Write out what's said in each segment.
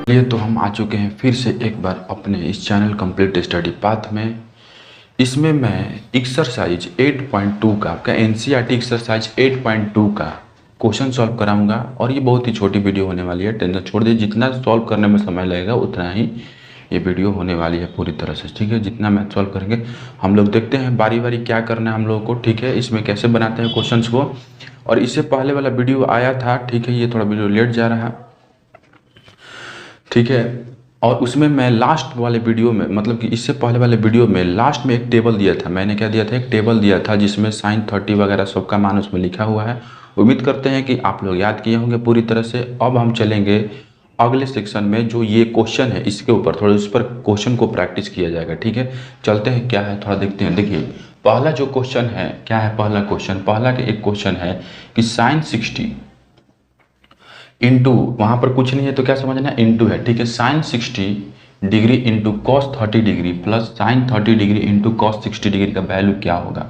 चलिए तो हम आ चुके हैं फिर से एक बार अपने इस चैनल कंप्लीट स्टडी पाथ में। इसमें मैं एक्सरसाइज 8.2 का आपका एनसीईआरटी एक्सरसाइज 8.2 का क्वेश्चन सॉल्व कराऊंगा और ये बहुत ही छोटी वीडियो होने वाली है। टेंशन छोड़ दीजिए, जितना सॉल्व करने में समय लगेगा उतना ही ये वीडियो होने वाली है पूरी तरह से। ठीक है, जितना मैथ सॉल्व करेंगे हम लोग देखते हैं बारी बारी क्या करना है हम लोगों को। ठीक है, इसमें कैसे बनाते हैं क्वेश्चंस को। और इससे पहले वाला वीडियो आया था, ठीक है, ये थोड़ा वीडियो लेट जा रहा है, ठीक है। और उसमें मैं लास्ट वाले वीडियो में, मतलब कि इससे पहले वाले वीडियो में लास्ट में एक टेबल दिया था। मैंने क्या दिया था, एक टेबल दिया था जिसमें sin 30 वगैरह सबका मान उसमें लिखा हुआ है। उम्मीद करते हैं कि आप लोग याद किए होंगे पूरी तरह से। अब हम चलेंगे अगले सेक्शन में, जो ये क्वेश्चन है इसके ऊपर थोड़ा उस पर क्वेश्चन को प्रैक्टिस किया जाएगा। ठीक है, चलते हैं क्या है थोड़ा देखते हैं। देखिए पहला जो क्वेश्चन है क्या है, पहला क्वेश्चन, पहला के एक क्वेश्चन है कि sin 60 इंटू, वहाँ पर कुछ नहीं है तो क्या समझना है, इंटू है। ठीक है, sin 60 degree into cos 30 degree plus sin 30 degree into cos 60 degree का वैल्यू क्या होगा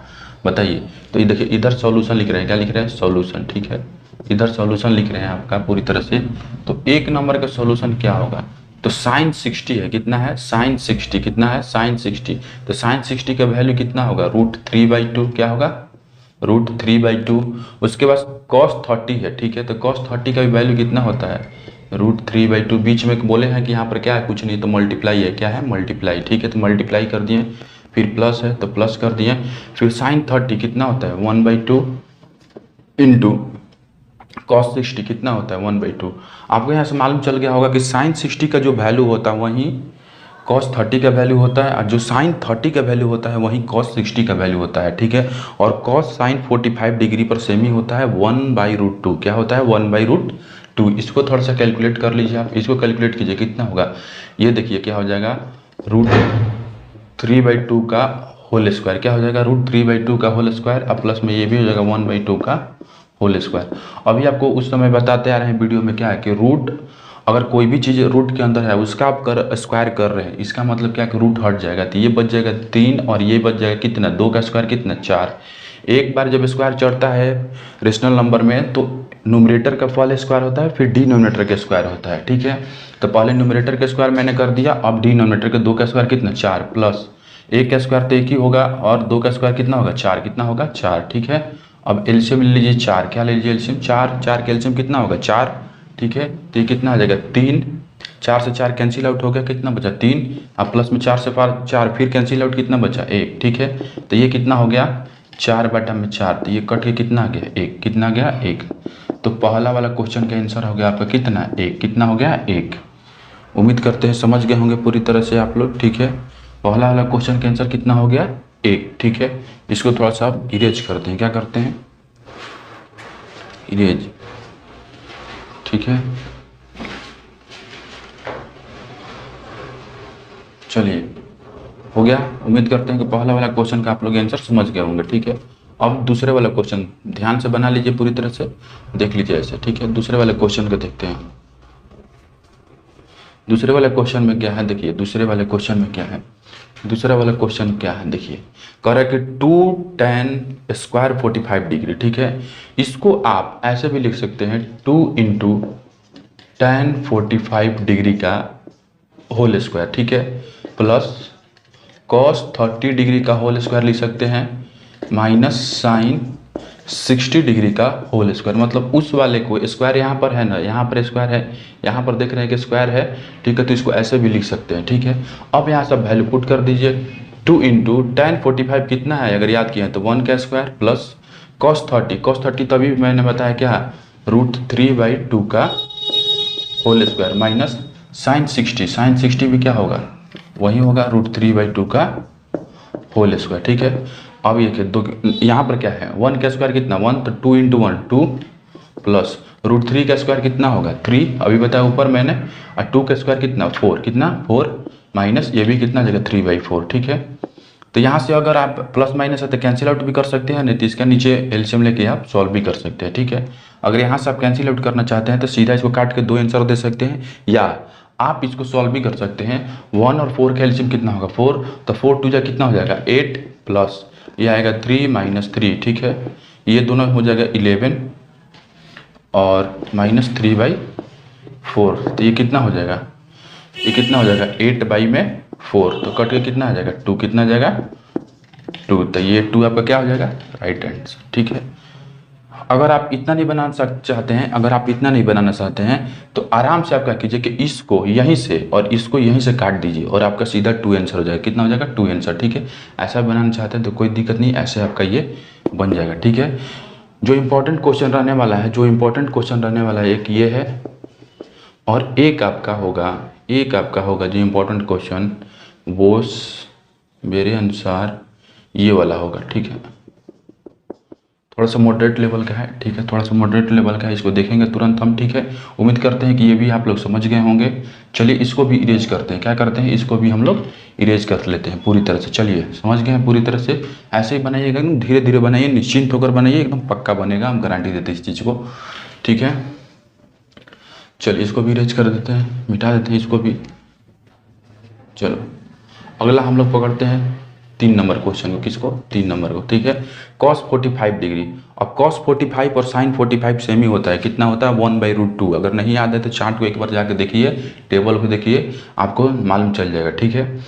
बताइए। तो ये देखिए इधर सॉल्यूशन लिख रहे हैं, क्या लिख रहे हैं, सॉल्यूशन। ठीक है, इधर सॉल्यूशन लिख रहे हैं आपका पूरी तरह से। तो एक नंबर का सॉल्यूशन क्या होगा, तो sin 60 है, कितना है, sin 60 कितना है, sin 60। तो sin 60 का वैल्यू कितना होगा, √3/2 क्या होगा, √3/2। उसके बाद cos 30 है, ठीक है, तो cos 30 का भी वैल्यू कितना होता है, √3/2। बीच में बोले हैं कि यहाँ पर क्या है, कुछ नहीं, तो मल्टीप्लाई है, क्या है, मल्टीप्लाई। ठीक है, तो मल्टीप्लाई कर दिए, फिर प्लस है तो प्लस कर दिए। फिर sin 30 कितना होता है, 1/2 इंटू cos 60 कितना होता है, 1/2। आपको यहाँ से मालूम चल गया होगा कि sin 60 का जो वैल्यू होता है वहीं cos 30 का वैल्यू होता है, और जो sin 30 का वैल्यू होता है वहीं cos 60 का वैल्यू होता है। ठीक है, और cos sin 45 डिग्री पर सेम ही होता है 1/√2, क्या होता है, 1/√2। इसको थोड़ा सा कैलकुलेट कर लीजिए आप, इसको कैलकुलेट कीजिए कितना होगा। ये देखिए क्या हो जाएगा, √3/2 का होल स्क्वायर, क्या हो जाएगा, √3/2 का होल स्क्वायर, अब प्लस में ये भी हो जाएगा 1/2 का होल स्क्वायर। अभी आपको उस समय बताते आ रहे हैं वीडियो में क्या है कि रूट, अगर कोई भी चीज़ रूट के अंदर है उसका आप स्क्वायर कर रहे हैं, इसका मतलब क्या है कि रूट हट जाएगा, तो ये बच जाएगा 3 और ये बच जाएगा कितना, 2 का स्क्वायर कितना, 4। एक बार जब स्क्वायर चढ़ता है रेशनल नंबर में तो न्यूमरेटर का फल स्क्वायर होता है, फिर डिनोमिनेटर का स्क्वायर होता है। ठीक है, तो पहले न्यूमरेटर का स्क्वायर मैंने कर दिया, अब डिनोमिनेटर के 2 का स्क्वायर कितना, 4, प्लस 1 का स्क्वायर तो 1 ही होगा और 2 का स्क्वायर कितना होगा, 4, कितना होगा, 4। ठीक है, अब एलसीएम ले लीजिए 4, क्या ले लीजिए एलसीएम, 4, 4 का एलसीएम कितना होगा, 4। ठीक है, तो ये कितना आ जाएगा, 3, 4 से 4 कैंसिल आउट हो गया, कितना बचा, 3, अब प्लस में 4 से 4 फिर कैंसिल आउट, कितना बचा, 1। ठीक है, तो ये कितना हो गया, 4/4, तो ये कट के कितना आ गया, 1, कितना आ गया, 1। तो पहला वाला क्वेश्चन का आंसर हो गया आपका कितना, 1, कितना हो गया, 1। उम्मीद करते हैं समझ गए होंगे पूरी तरह से आप लोग। ठीक है, पहला वाला क्वेश्चन का आंसर कितना हो गया, 1। ठीक है, इसको थोड़ा सा आप इरेज करते हैं, क्या करते हैं, इरेज। ठीक है, चलिए हो गया। उम्मीद करते हैं कि पहला वाला क्वेश्चन का आप लोग आंसर समझ गए होंगे। ठीक है, अब दूसरे वाला क्वेश्चन ध्यान से बना लीजिए, पूरी तरह से देख लीजिए ऐसे। ठीक है, दूसरे वाले क्वेश्चन को देखते हैं। दूसरे वाले क्वेश्चन में क्या है, देखिए दूसरे वाले क्वेश्चन में क्या है, दूसरा वाला क्वेश्चन क्या है, देखिए कह रहा है कि 2 tan स्क्वायर 45 डिग्री। ठीक है, इसको आप ऐसे भी लिख सकते हैं 2 इंटू tan 45 डिग्री का होल स्क्वायर। ठीक है, प्लस cos 30 डिग्री का होल स्क्वायर लिख सकते हैं, माइनस sin 60 डिग्री का होल स्क्वायर। मतलब उस वाले को स्क्वायर यहाँ पर है ना, यहाँ पर स्क्वायर है, यहाँ पर देख रहे हैं कि स्क्वायर है। ठीक है, तो इसको ऐसे भी लिख सकते हैं। ठीक है, अब यहाँ सब वैल्यू पुट कर दीजिए, 2 इंटू tan 45 कितना है, अगर याद किए हैं तो 1 का स्क्वायर, प्लस cos 30 तभी मैंने बताया क्या, √3/2 का होल स्क्वायर, माइनस sin 60 भी क्या होगा, वही होगा √3/2 का होल स्क्वायर। ठीक है, अब ये दो, यहाँ पर क्या है, 1 का स्क्वायर कितना, 1, तो 2 इंटू 1 2, प्लस √3 का स्क्वायर कितना होगा, 3, अभी बताया ऊपर मैंने, और 2 का स्क्वायर कितना, 4, कितना 4, माइनस ये भी कितना जगह 3/4। ठीक है, तो यहाँ से अगर आप प्लस माइनस है तो कैंसिल आउट भी कर सकते हैं, नहीं तो इसका नीचे एलसीएम लेके आप सॉल्व भी कर सकते हैं। ठीक है, अगर यहाँ से आप कैंसिल आउट करना चाहते हैं तो सीधा इसको काट के 2 आंसर दे सकते हैं, या आप इसको सॉल्व भी कर सकते हैं। 1 और 4 का एलसीएम कितना होगा, 4, तो 4 2 जा कितना हो जाएगा, 8, प्लस ये आएगा 3 माइनस 3। ठीक है, ये दोनों हो जाएगा 11 और माइनस 3/4, तो ये कितना हो जाएगा, ये कितना हो जाएगा 8/4, तो कट के कितना आ जाएगा 2, कितना आ जाएगा 2, तो ये 2 आपका क्या हो जाएगा राइट हैंड। ठीक है, अगर आप इतना नहीं बनाना चाहते हैं, अगर आप इतना नहीं बनाना चाहते हैं तो आराम से आप क्या कीजिए कि इसको यहीं से और इसको यहीं से काट दीजिए और आपका सीधा 2 आंसर हो जाएगा। कितना हो जाएगा 2 आंसर। ठीक है, ऐसा बनाना चाहते हैं तो कोई दिक्कत नहीं, ऐसे आपका ये बन जाएगा। ठीक है, जो इम्पोर्टेंट क्वेश्चन रहने वाला है, जो इम्पोर्टेंट क्वेश्चन रहने वाला है एक ये है और एक आपका होगा जो इम्पोर्टेंट क्वेश्चन वो मेरे अनुसार ये वाला होगा। ठीक है, थोड़ा सा मॉडरेट लेवल का है। ठीक है, थोड़ा सा मॉडरेट लेवल का है, इसको देखेंगे तुरंत हम। ठीक है, उम्मीद करते हैं कि ये भी आप लोग समझ गए होंगे। चलिए इसको भी इरेज करते हैं, क्या करते हैं इसको भी हम लोग इरेज कर लेते हैं पूरी तरह से। चलिए समझ गए हैं पूरी तरह से, ऐसे ही बनाइएगा, धीरे धीरे बनाइए, निश्चिंत होकर बनाइए, एकदम पक्का बनेगा, हम गारंटी देते हैं इस चीज़ को। ठीक है, चलिए इसको भी इरेज कर देते हैं, मिटा देते हैं इसको भी। चलो अगला हम लोग पकड़ते हैं 3 नंबर क्वेश्चन को, किसको 3 नंबर को। ठीक है, cos 45 डिग्री। अब cos 45 और sin 45 सेम ही होता है, कितना होता है 1/√2। अगर नहीं याद है तो चार्ट को एक बार जाके देखिए, टेबल को देखिए, आपको मालूम चल जाएगा। ठीक है,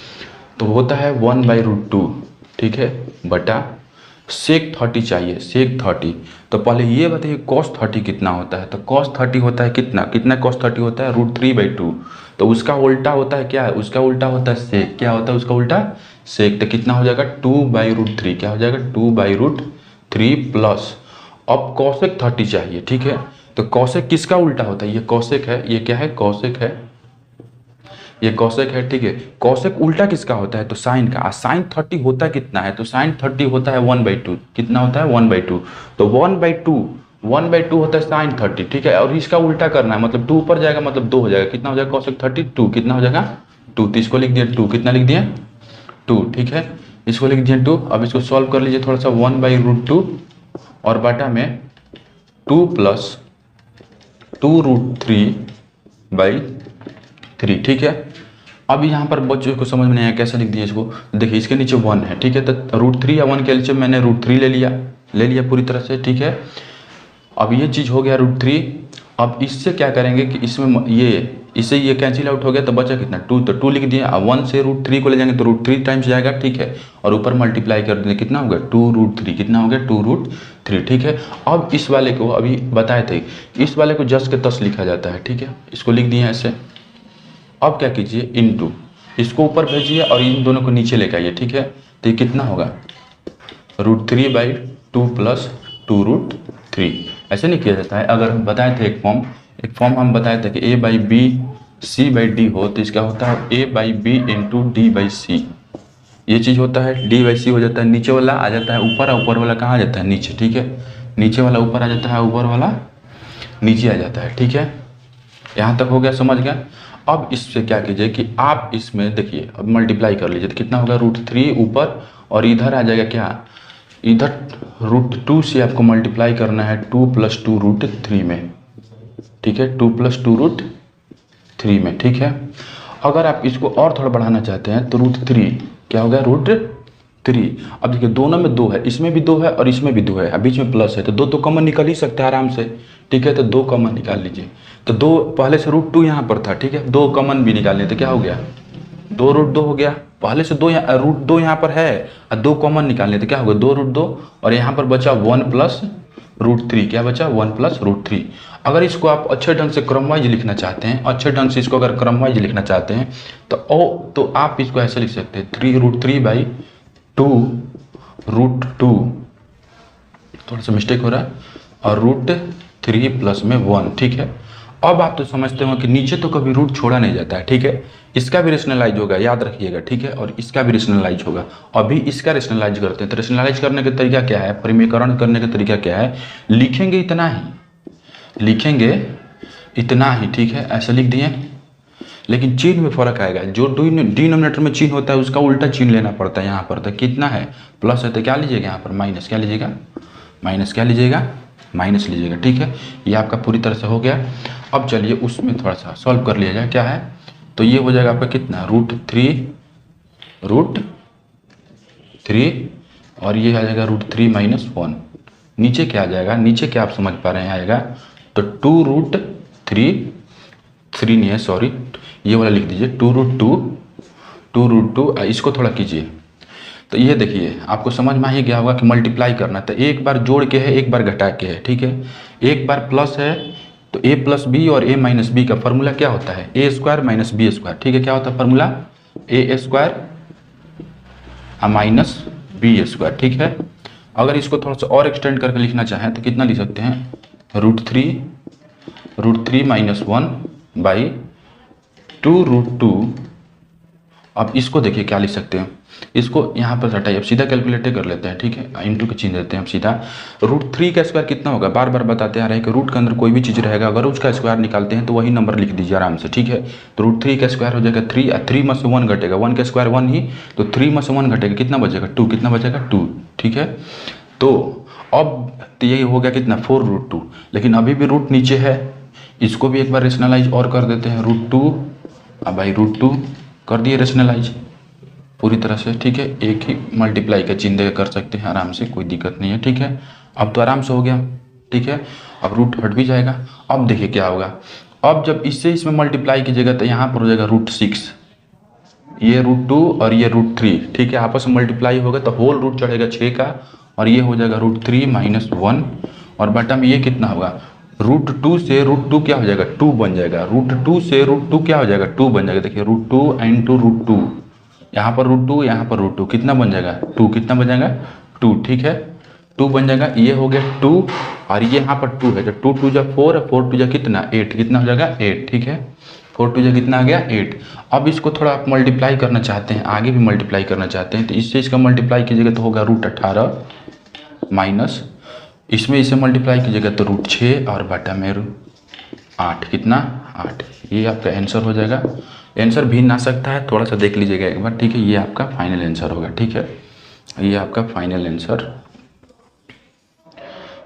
तो होता है 1/√2। ठीक है, बटा sec 30 चाहिए, sec 30। तो पहले ये बताइए cos 30 कितना होता है, तो cos 30 होता है कितना cos 30 होता है √3/2। तो उसका उल्टा होता है क्या है, उसका उल्टा होता है sec। क्या होता है उसका उल्टा sec। तो कितना हो जाएगा 2/√3, क्या हो जाएगा 2/√3 प्लस, अब cosec 30 चाहिए। ठीक है, तो cosec किसका उल्टा होता है, ये cosec है, ये क्या है cosec है, ये कौशिक है। ठीक है, कौशिक उल्टा किसका होता है तो साइन का। साइन 30 होता कितना है, तो साइन 30 होता है 1/2। कितना होता है 1/2, तो 1/2 होता है साइन 30। ठीक है, और इसका उल्टा करना है, मतलब 2 ऊपर जाएगा मतलब 2 हो जाएगा। कितना हो जाएगा कौशिक 32, कितना हो जाएगा 2। तो इसको लिख दिया 2, कितना लिख दिया 2। ठीक है, इसको लिख दिया 2। अब इसको सॉल्व कर लीजिए थोड़ा सा, 1/√2 और बाटा में 2 प्लस 2√3/3। ठीक है, अब यहाँ पर बच्चों को समझ में नहीं आया कैसे लिख दिया इसको। देखिए इसके नीचे 1 है। ठीक है, तो √3 या 1 के नीचे मैंने √3 ले लिया पूरी तरह से। ठीक है, अब ये चीज़ हो गया √3। अब इससे क्या करेंगे कि इसमें इससे ये कैंसिल आउट हो गया, तो बचा कितना 2, तो 2 लिख दिया। अब 1 से √3 को ले जाएंगे तो √3 टाइम्स जाएगा। ठीक है, और ऊपर मल्टीप्लाई कर देंगे, कितना हो गया 2√3, कितना हो गया 2√3। ठीक है, अब इस वाले को अभी बताए थे, इस वाले को जस के तस लिखा जाता है। ठीक है, इसको लिख दिए ऐसे। अब क्या कीजिए इनटू, इसको ऊपर भेजिए और इन दोनों को नीचे लेकर आइए। ठीक है, तो ये कितना होगा √3/2 प्लस 2√3। ऐसे नहीं किया जाता है। अगर हम बताए थे एक फॉर्म हम बताए थे कि a/b c/d हो, तो इसका होता है a/b इंटू d/c। ये चीज़ होता है d/c हो जाता है, नीचे वाला आ जाता है ऊपर, ऊपर वाला कहाँ आ जाता है नीचे। ठीक है, नीचे वाला ऊपर आ जाता है, ऊपर वाला नीचे आ जाता है। ठीक है, यहाँ तक हो गया, समझ गया। अब इससे क्या कीजिए कि आप इसमें देखिए, अब मल्टीप्लाई कर लीजिए तो कितना होगा √3 ऊपर, और इधर आ जाएगा क्या, इधर √2 से आपको मल्टीप्लाई करना है 2 + 2√3 में। ठीक है, 2 + 2√3 में। ठीक है, अगर आप इसको और थोड़ा बढ़ाना चाहते हैं तो √3 क्या हो गया √3। अब देखिए दोनों में 2 है, इसमें भी 2 है और इसमें भी 2 है, बीच में प्लस है, तो 2 तो कॉमन निकल ही सकता है आराम से। ठीक है, तो 2 कॉमन निकाल लीजिए। तो 2 पहले से √2 यहाँ पर था। ठीक है, 2 कॉमन भी निकालने, तो क्या हो गया 2√2 हो गया। पहले से √2 यहाँ पर है और 2 कॉमन निकालने, तो क्या होगा 2√2, और यहाँ पर बचा 1 + √3। क्या बचा 1 + √3। अगर इसको आप अच्छे ढंग से क्रमवाइज लिखना चाहते हैं, अच्छे ढंग से इसको अगर क्रमवाइज लिखना चाहते हैं तो आप इसको ऐसे लिख सकते हैं 3√3/2√2, थोड़ा सा मिस्टेक हो रहा है, और √3 प्लस में 1। ठीक है, अब आप तो समझते हो कि नीचे तो कभी रूट छोड़ा नहीं जाता है। ठीक है, इसका भी रेशनलाइज होगा, याद रखिएगा। ठीक है, और इसका भी रेशनलाइज होगा। अभी इसका रेशनलाइज करते हैं, तो रेशनलाइज करने का तरीका क्या है, परिमीकरण करने का तरीका क्या है, लिखेंगे इतना ही। ठीक है, ऐसे लिख दिए, लेकिन चिन्ह में फर्क आएगा। जो डिनोमिनेटर में चिन्ह होता है उसका उल्टा चिन्ह लेना पड़ता है। यहाँ पर तो कितना है प्लस है, तो क्या लीजिएगा यहाँ पर माइनस, क्या लीजिएगा माइनस लीजिएगा। ठीक है, ये आपका पूरी तरह से हो गया। अब चलिए उसमें थोड़ा सा सॉल्व कर लिया जाए, क्या है, तो ये हो जाएगा आपका कितना √3 और ये आ जाएगा √3 - 1। नीचे क्या आ जाएगा, नीचे क्या आप समझ पा रहे हैं आएगा, तो 2√3 3 नहीं है, सॉरी, ये वाला लिख दीजिए 2√2, इसको थोड़ा कीजिए। तो ये देखिए आपको समझ में ही गया होगा कि मल्टीप्लाई करना, तो एक बार जोड़ के है, एक बार घटा के है, ठीक है। एक बार प्लस है तो a प्लस बी और a माइनस बी का फॉर्मूला क्या होता है, a square minus B square, ठीक है। क्या होता है formula, a square minus B square, ठीक है। अगर इसको थोड़ा सा और एक्सटेंड करके लिखना चाहें तो कितना लिख सकते हैं, √3 माइनस 1 बाई 2√2। अब इसको देखिए क्या लिख सकते हैं, इसको यहाँ पर हटाइए, अब सीधा कैलकुलेटर कर लेते हैं, ठीक है। इंटू के चिन्ह देते हैं अब सीधा। √3 का स्क्वायर कितना होगा, बार बार बताते आ रहे हैं कि रूट के अंदर कोई भी चीज़ रहेगा, अगर उसका स्क्वायर निकालते हैं तो वही नंबर लिख दीजिए आराम से, ठीक है। तो √3 का स्क्वायर हो जाएगा 3, 3 में से 1 घटेगा, 1 का स्क्वायर 1 ही, तो 3 में से 1 घटेगा, कितना बचेगा 2, कितना बचेगा 2, ठीक है। तो अब तो यही हो गया कितना 4√2, लेकिन अभी भी रूट नीचे है, इसको भी एक बार रेशनलाइज और कर देते हैं, √2, अब भाई √2 कर दिए रेशनलाइज पूरी तरह से, ठीक है। एक ही मल्टीप्लाई का चिन्ह देकर कर सकते हैं आराम से, कोई दिक्कत नहीं है, ठीक है। अब तो आराम से हो गया, ठीक है। अब रूट हट भी जाएगा। अब देखिए क्या होगा, अब जब इससे इसमें मल्टीप्लाई कीजिएगा तो यहाँ पर हो जाएगा √6, ये √2 और ये √3, ठीक है। आपस में मल्टीप्लाई होगा तो होल रूट चढ़ेगा 6 का, और ये हो जाएगा √3 माइनस 1, और बटा में ये कितना होगा, √2 से √2 क्या हो जाएगा 2 बन जाएगा, √2 से √2 क्या हो जाएगा 2 बन जाएगा। देखिए √2 इंटू √2, यहाँ पर √2, यहाँ पर √2, कितना बन जाएगा 2, कितना बन जाएगा 2, ठीक है। 2 बन जाएगा, ये हो गया 2, और ये यहाँ पर 2 है, तो 2 2 जा 4, 4 2 जा कितना 8, कितना हो जाएगा 8, ठीक है। 4 2 जा कितना आ गया 8। अब इसको थोड़ा आप मल्टीप्लाई करना चाहते हैं, आगे भी मल्टीप्लाई करना चाहते हैं, तो इससे इसका मल्टीप्लाई कीजिएगा तो होगा √18 माइनस, इसमें इसे मल्टीप्लाई कीजिएगा तो √6 और बटा में 8, कितना 8। ये आपका आंसर हो जाएगा। आंसर भिन्न आ सकता है, थोड़ा सा देख लीजिएगा एक बार, ठीक है। ये आपका फाइनल आंसर होगा, ठीक है। ये आपका फाइनल आंसर,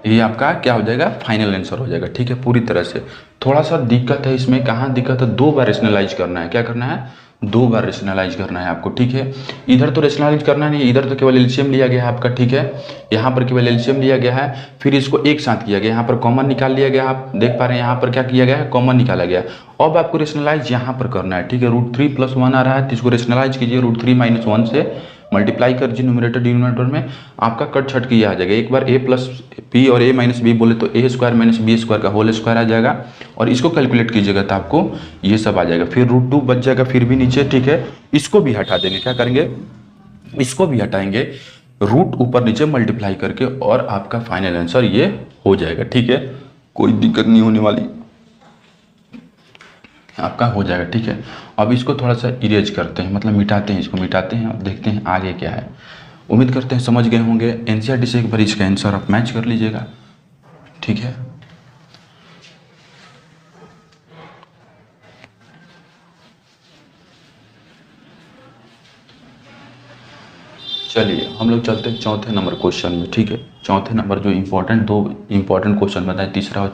ये आपका क्या हो जाएगा, फाइनल आंसर हो जाएगा, ठीक है। पूरी तरह से थोड़ा सा दिक्कत है इसमें, कहाँ दिक्कत है, 2 बार रेशनलाइज करना है, क्या करना है 2 बार रेशनलाइज करना है आपको, ठीक है। इधर तो रेशनलाइज करना नहीं, इधर तो केवल एलसीएम लिया गया है आपका, ठीक है। यहाँ पर केवल एलसीएम लिया गया है, फिर इसको एक साथ किया गया, यहाँ पर कॉमन निकाल लिया गया, आप देख पा रहे हैं यहाँ पर क्या किया गया है, कॉमन निकाला गया। अब आपको रेशनलाइज यहाँ पर करना है, ठीक है। √3 + 1 आ रहा है तो इसको रेशनलाइज कीजिए, √3 माइनस 1 से मल्टीप्लाई कर दीजिए न्यूमरेटर डिनोमिनेटर में, आपका कट छट के ये आ जाएगा। एक बार a प्लस बी और a माइनस बी बोले तो a square minus B square का होल स्क्वायर आ जाएगा, और इसको कैलकुलेट कीजिएगा तो आपको ये सब आ जाएगा। फिर √2 बच जाएगा फिर भी नीचे, ठीक है। इसको भी हटा देंगे, क्या करेंगे, इसको भी हटाएंगे, रूट ऊपर नीचे मल्टीप्लाई करके, और आपका फाइनल आंसर ये हो जाएगा, ठीक है। कोई दिक्कत नहीं होने वाली, आपका हो जाएगा, ठीक है। अब इसको थोड़ा सा इरेज करते हैं, मतलब मिटाते हैं, इसको मिटाते हैं, अब देखते हैं आगे क्या है। उम्मीद करते हैं समझ गए होंगे। एनसीईआरटी से एक बार इसका आंसर आप मैच कर लीजिएगा, ठीक है। चलिए हम लोग चलते हैं चौथे नंबर क्वेश्चन में, ठीक है। चौथे नंबर जो दो इम्पोर्टेंट क्वेश्चन बताए, तीसरा और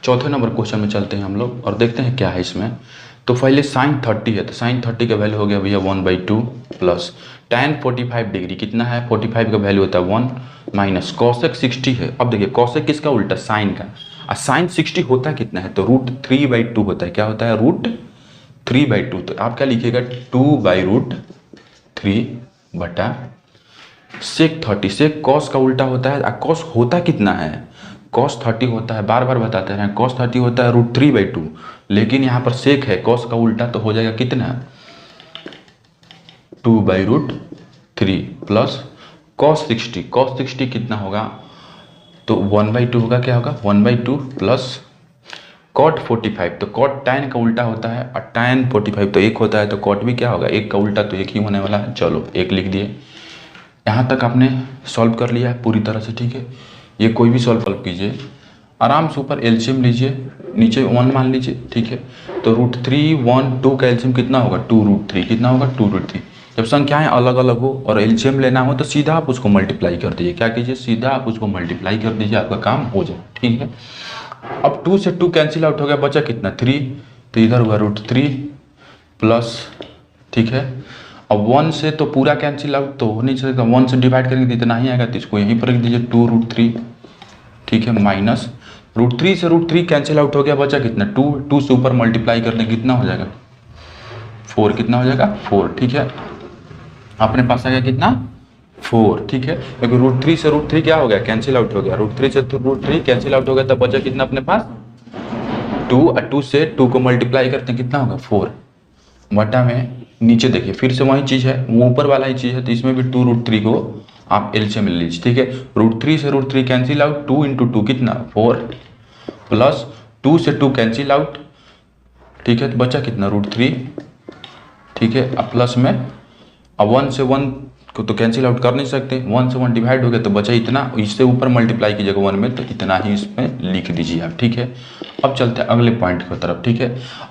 चौथे नंबर क्वेश्चन में चलते हैं हम लोग और देखते हैं क्या है इसमें। तो पहले sin 30 है, तो sin 30 का वैल्यू हो गया भैया 1/2 प्लस tan 45 डिग्री, कितना है 45 का वैल्यू होता है 1 माइनस cosec 60 है। अब देखिए cosec किसका उल्टा, साइन का, और sin 60 होता कितना है, तो √3/2 होता है। क्या होता है, √3/2। तो आप क्या लिखिएगा 2/√3 बटा sec 30। sec cos का उल्टा होता है, cos होता कितना है, cos 30 होता है, बार बार बताते हैं cos 30 होता है √3/2, लेकिन यहाँ पर sec है cos का उल्टा, तो हो जाएगा कितना 2/√3 प्लस cos 60 कितना होगा, तो 1/2 होगा, क्या होगा 1/2 प्लस cot 45, तो cot tan का उल्टा होता है, और tan 45 तो 1 होता है, तो cot भी क्या होगा 1 का उल्टा, तो 1 ही होने वाला है। चलो 1 लिख दिए। यहाँ तक आपने सॉल्व कर लिया है पूरी तरह से, ठीक है। ये कोई भी सॉल्व कीजिए आराम से, ऊपर एलसीएम लीजिए, नीचे 1 मान लीजिए, ठीक है। तो √3 1 2 का एलसीएम कितना होगा 2√3, कितना होगा 2√3। जब संख्याएं अलग अलग हो और एलसीएम लेना हो तो सीधा आप उसको मल्टीप्लाई कर दीजिए, क्या कीजिए सीधा आप उसको मल्टीप्लाई कर दीजिए, आपका काम हो जाए, ठीक है। अब 2 से 2 कैंसिल आउट हो गया, बचा कितना 3, तो इधर हुआ √3 प्लस, ठीक है। अब 1 से तो पूरा कैंसिल आउट तो हो नहीं सकता, 1 से डिवाइड करेंगे तो इतना ही आएगा, तो इसको यहीं पर रख दीजिए 2√3, ठीक है, माइनस √3 से √3 कैंसिल आउट हो गया, बचा कितना 2, 2 से ऊपर मल्टीप्लाई करने कितना हो जाएगा 4, कितना हो जाएगा 4, ठीक है। अपने पास आ गया कितना 4, ठीक है, क्योंकि √3 से √3 क्या हो गया कैंसिल आउट हो गया, √3 से √3 कैंसिल आउट हो गया, तब बचा कितना अपने पास 2, और 2 से 2 को मल्टीप्लाई करते हैं कितना होगा 4, बटा में नीचे देखिए फिर से वही चीज़ है, वो ऊपर वाला ही चीज़ है, तो इसमें भी 2 √3 को आप एलसीएम ले लीजिए, ठीक है। √3 से √3 कैंसिल आउट, 2 × 2 कितना 4, प्लस 2 से 2 कैंसिल आउट, ठीक है, तो बचा कितना √3, ठीक है। अब प्लस में अब 1 से 1 को तो कैंसिल आउट कर नहीं सकते, 1 से 1 डिवाइड हो गया तो बचा इतना, इससे ऊपर मल्टीप्लाई कीजिएगा 1 में, तो इतना ही इसमें लिख दीजिए आप, ठीक है। अब चलते हैं अगले पॉइंट की तरफ, ठीक है।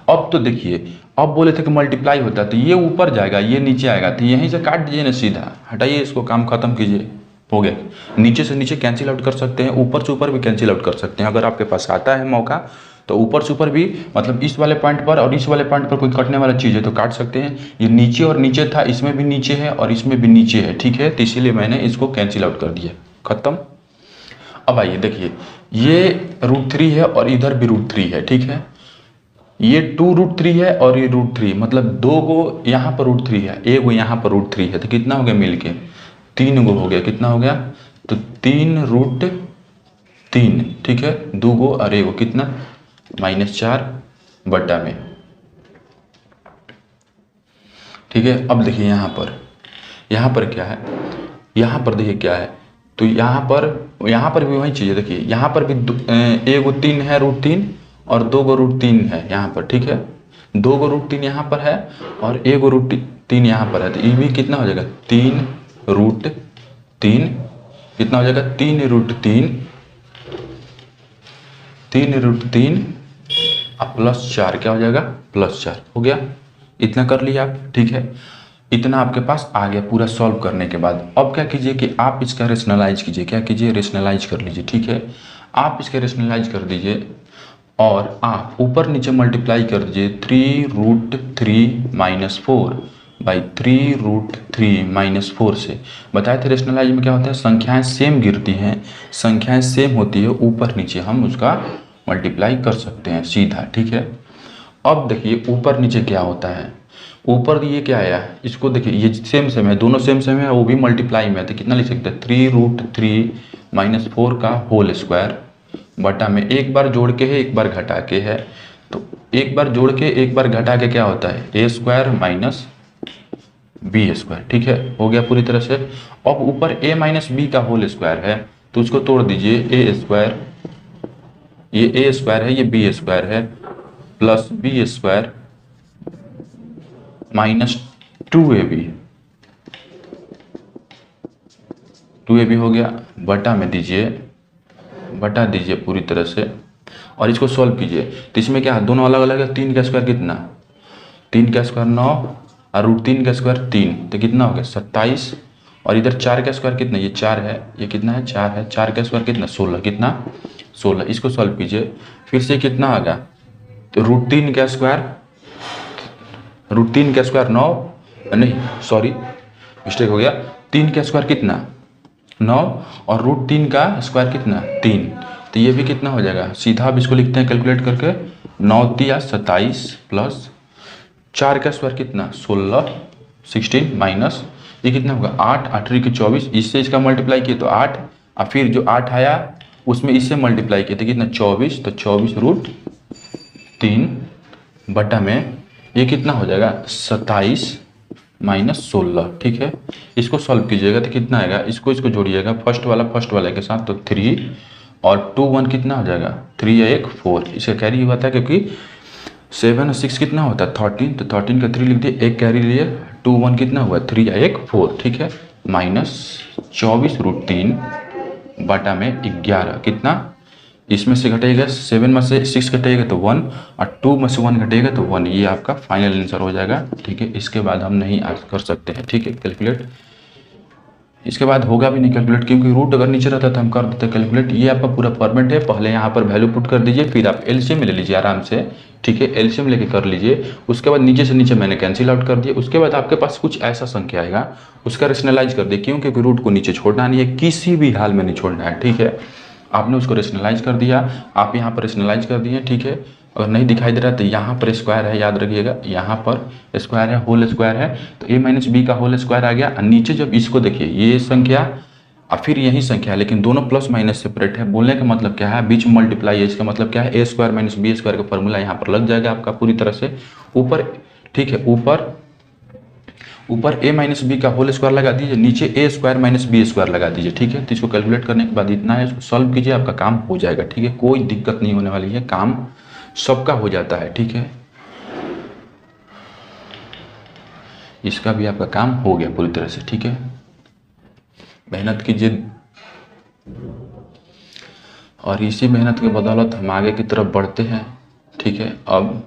अब तो देखिए, अब बोले थे कि मल्टीप्लाई होता है तो ये ऊपर जाएगा ये नीचे आएगा, तो यहीं से काट दीजिए ना सीधा, हटाइए इसको, काम खत्म कीजिए, हो गया। नीचे से नीचे कैंसिल आउट कर सकते हैं, ऊपर से ऊपर भी कैंसिल आउट कर सकते हैं, अगर आपके पास आता है मौका तो ऊपर से ऊपर भी, मतलब इस वाले पॉइंट पर और इस वाले पॉइंट पर कोई कटने वाला चीज़ है तो काट सकते हैं। ये नीचे और नीचे था, इसमें भी नीचे है और इसमें भी नीचे है, ठीक है, तो इसीलिए मैंने इसको कैंसिल आउट कर दिया, खत्म। अब आइए देखिए, ये √3 है और इधर भी √3 है, ठीक है, ये 2 √3 है और ये √3, मतलब 2 गो यहाँ पर √3 है, 1 गो यहाँ पर √3 है, तो कितना हो गया मिलके 3 गो हो गया, कितना हो गया तो 3 √3, ठीक है, 2 गो और 1 गो कितना -4 बटा में, ठीक है। अब देखिए यहाँ पर क्या है, यहाँ पर देखिए क्या है, तो यहाँ पर भी वही चीज़ है, देखिए यहाँ पर भी 1 गो 3 है √3 और 2 गो √3 है यहाँ पर, ठीक है, 2 गो √3 यहाँ पर है और 1 गो √3 यहाँ पर है, तो ये भी कितना हो जाएगा 3 √3, कितना हो जाएगा 3 √3 अब +4 क्या हो जाएगा +4 हो गया, इतना कर लिया आप, ठीक है। इतना आपके पास आ गया पूरा सॉल्व करने के बाद। अब क्या कीजिए कि आप इसका रेशनलाइज कीजिए, क्या कीजिए रेशनलाइज कर लीजिए, ठीक है। आप इसके रेशनलाइज कर दीजिए और आप ऊपर नीचे मल्टीप्लाई कर दीजिए 3 √3 - 4 बाई 3 √3 - 4 से। बताए थे रेशनलाइज में क्या होता है, संख्याएं सेम गिरती हैं, संख्याएं सेम होती है, ऊपर नीचे हम उसका मल्टीप्लाई कर सकते हैं सीधा, ठीक है। अब देखिए ऊपर नीचे क्या होता है, ऊपर ये क्या आया, इसको देखिए ये सेम है, दोनों सेम है, वो भी मल्टीप्लाई में है, तो कितना लिख सकते हैं 3 √3 - 4 का होल स्क्वायर बटा में, एक बार जोड़ के है एक बार घटा के है, तो एक बार जोड़ के एक बार घटा के क्या होता है a² - b², ठीक है, हो गया पूरी तरह से। अब ऊपर a - b का होल स्क्वायर है तो उसको तोड़ दीजिए, a², ये a² है ये b² है, प्लस b² -2ab हो गया, बटा दीजिए पूरी तरह से और इसको सॉल्व कीजिए। तो इसमें क्या है, दोनों अलग अलग है, 3 का स्क्वायर कितना 3 का स्क्वायर 9 और √3 का स्क्वायर 3, तो कितना हो गया 27, और इधर 4 का स्क्वायर कितना, ये 4 है, ये कितना है 4 है, 4 का स्क्वायर कितना 16, कितना 16, इसको सॉल्व कीजिए फिर से कितना आ गया, तो √3 का स्क्वायर 9, नहीं सॉरी मिस्टेक हो गया, 3 का स्क्वायर कितना 9 और √3 का स्क्वायर कितना 3, तो ये भी कितना हो जाएगा, सीधा अब इसको लिखते हैं कैलकुलेट करके, 9 × 27 प्लस 4 का स्क्वायर कितना 16 माइनस ये कितना होगा 8, 8 × 24, इससे इसका मल्टीप्लाई किए तो 8, और फिर जो 8 आया उसमें इससे मल्टीप्लाई किए तो कितना 24, तो 24 √3 बटा में ये कितना हो जाएगा 27 - 16, ठीक है। इसको सॉल्व कीजिएगा तो कितना आएगा, इसको जोड़िएगा फर्स्ट वाला के साथ, तो 3 और 2 1 कितना हो जाएगा 3 या 1 4, इसका कैरी हुआ था क्योंकि 7 और 6 कितना होता है 13, तो 13 का 3 लिख दिए, एक कैरी लिए, 2 1 कितना हुआ 3 या 1 4, ठीक है, -24 √3 बटा में 11, कितना इसमें से घटेगा 7 में से 6 घटेगा तो 1 और 2 में से 1 घटेगा तो 1, ये आपका फाइनल आंसर हो जाएगा, ठीक है। इसके बाद हम नहीं कर सकते हैं, ठीक है, कैलकुलेट इसके बाद होगा भी नहीं कैलकुलेट, क्योंकि रूट अगर नीचे रहता तो हम कर देते कैलकुलेट। ये आपका पूरा फॉर्मेट है, पहले यहाँ पर वैल्यू पुट कर दीजिए, फिर आप एलसीएम ले लीजिए आराम से, ठीक है, एलसीएम लेके कर लीजिए। उसके बाद नीचे से नीचे मैंने कैंसिल आउट कर दिया, उसके बाद आपके पास कुछ ऐसा संख्या आएगा उसका रेशनलाइज कर दिए, क्योंकि रूट को नीचे छोड़ना नहीं है, किसी भी हाल में नहीं छोड़ना है, ठीक है। आपने उसको रेशनलाइज कर दिया, आप यहाँ पर रेशनलाइज कर दिए, ठीक है। अगर नहीं दिखाई दे रहा तो यहाँ पर स्क्वायर है, याद रखिएगा, यहाँ पर स्क्वायर है, होल स्क्वायर है, तो a माइनस बी का होल स्क्वायर आ गया। नीचे जब इसको देखिए, ये संख्या और फिर यही संख्या है, लेकिन दोनों प्लस माइनस सेपरेट है। बोलने का मतलब क्या है, बीच में मल्टीप्लाई है, इसका मतलब क्या है, ए स्क्वायर माइनस बी स्क्वायर का फॉर्मूला यहाँ पर लग जाएगा आपका पूरी तरह से ऊपर, ठीक है। ऊपर a माइनस बी का होल स्क्वायर लगा दीजिए, नीचे a square minus B square लगा दीजिए, ठीक है। तो इसको कैलकुलेट करने के बाद इतना है, इसको सॉल्व कीजिए, आपका काम हो जाएगा, ठीक है। कोई दिक्कत नहीं होने वाली है, काम सबका हो जाता है, ठीक है। इसका भी आपका काम हो गया पूरी तरह से, ठीक है। मेहनत कीजिए और इसी मेहनत की बदौलत हम आगे की तरफ बढ़ते हैं, ठीक है। अब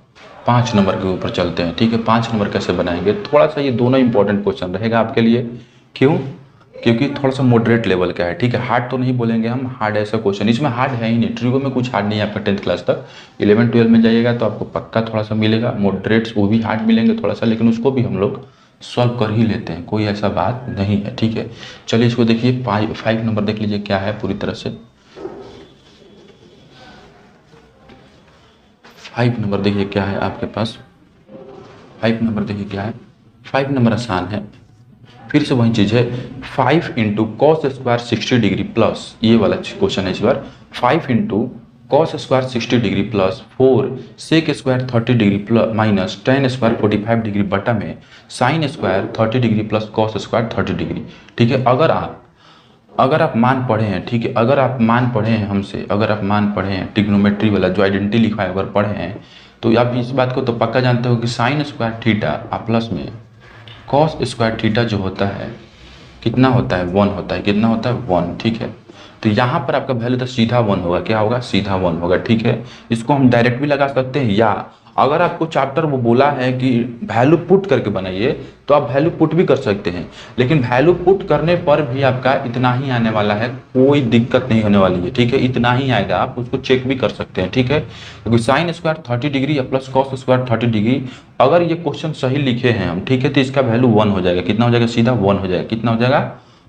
5 नंबर के ऊपर चलते हैं, ठीक है। 5 नंबर कैसे बनाएंगे, थोड़ा सा ये दोनों इंपॉर्टेंट क्वेश्चन रहेगा आपके लिए। क्यों? क्योंकि थोड़ा सा मॉडरेट लेवल का है, ठीक है। हार्ड तो नहीं बोलेंगे हम, हार्ड ऐसा क्वेश्चन इसमें हार्ड है ही नहीं, ट्रिगो में कुछ हार्ड नहीं है आपका 10th क्लास तक। 11 12 में जाइएगा तो आपको पक्का थोड़ा सा मिलेगा, मॉडरेट्स वो भी हार्ड मिलेंगे थोड़ा सा, लेकिन उसको भी हम लोग सॉल्व कर ही लेते हैं, कोई ऐसा बात नहीं है, ठीक है। चलिए इसको देखिए, 5 नंबर देख लीजिए क्या है पूरी तरह से। 5 नंबर देखिए क्या है आपके पास, 5 नंबर देखिए क्या है। 5 नंबर आसान है, फिर से वही चीज़ है, 5 into cos square 60 degree plus, ये वाला क्वेश्चन है इस बार। 5 into cos square 60 degree plus 4 sec square 30 degree plus minus tan square 45 degree बटा में sine square 30 degree plus cos square 30 degree, ठीक है। अगर आप मान पढ़े हैं, ठीक है, अगर आप मान पढ़े हैं हमसे, अगर आप मान पढ़े हैं ट्रिग्नोमेट्री वाला जो आइडेंटिटी लिखा है, अगर पढ़े हैं तो आप इस बात को तो पक्का जानते हो कि साइन स्क्वायर थीटा प्लस में कॉस स्क्वायर थीटा जो होता है कितना होता है, 1 होता है। कितना होता है, 1, ठीक है। तो यहाँ पर आपका वैल्यू तो सीधा 1 होगा, क्या होगा, सीधा 1 होगा, ठीक है। इसको हम डायरेक्ट भी लगा सकते हैं, या अगर आपको चैप्टर वो बोला है कि वैल्यू पुट करके बनाइए तो आप वैल्यू पुट भी कर सकते हैं, लेकिन वैल्यू पुट करने पर भी आपका इतना ही आने वाला है, कोई दिक्कत नहीं होने वाली है, ठीक है। इतना ही आएगा, आप उसको चेक भी कर सकते हैं, ठीक है। क्योंकि साइन स्क्वायर 30 डिग्री या प्लस कॉस स्क्वायर 30 डिग्री, अगर ये क्वेश्चन सही लिखे हैं हम, ठीक है, तो इसका वैल्यू 1 हो जाएगा। कितना हो जाएगा, सीधा 1 हो जाएगा। कितना हो जाएगा,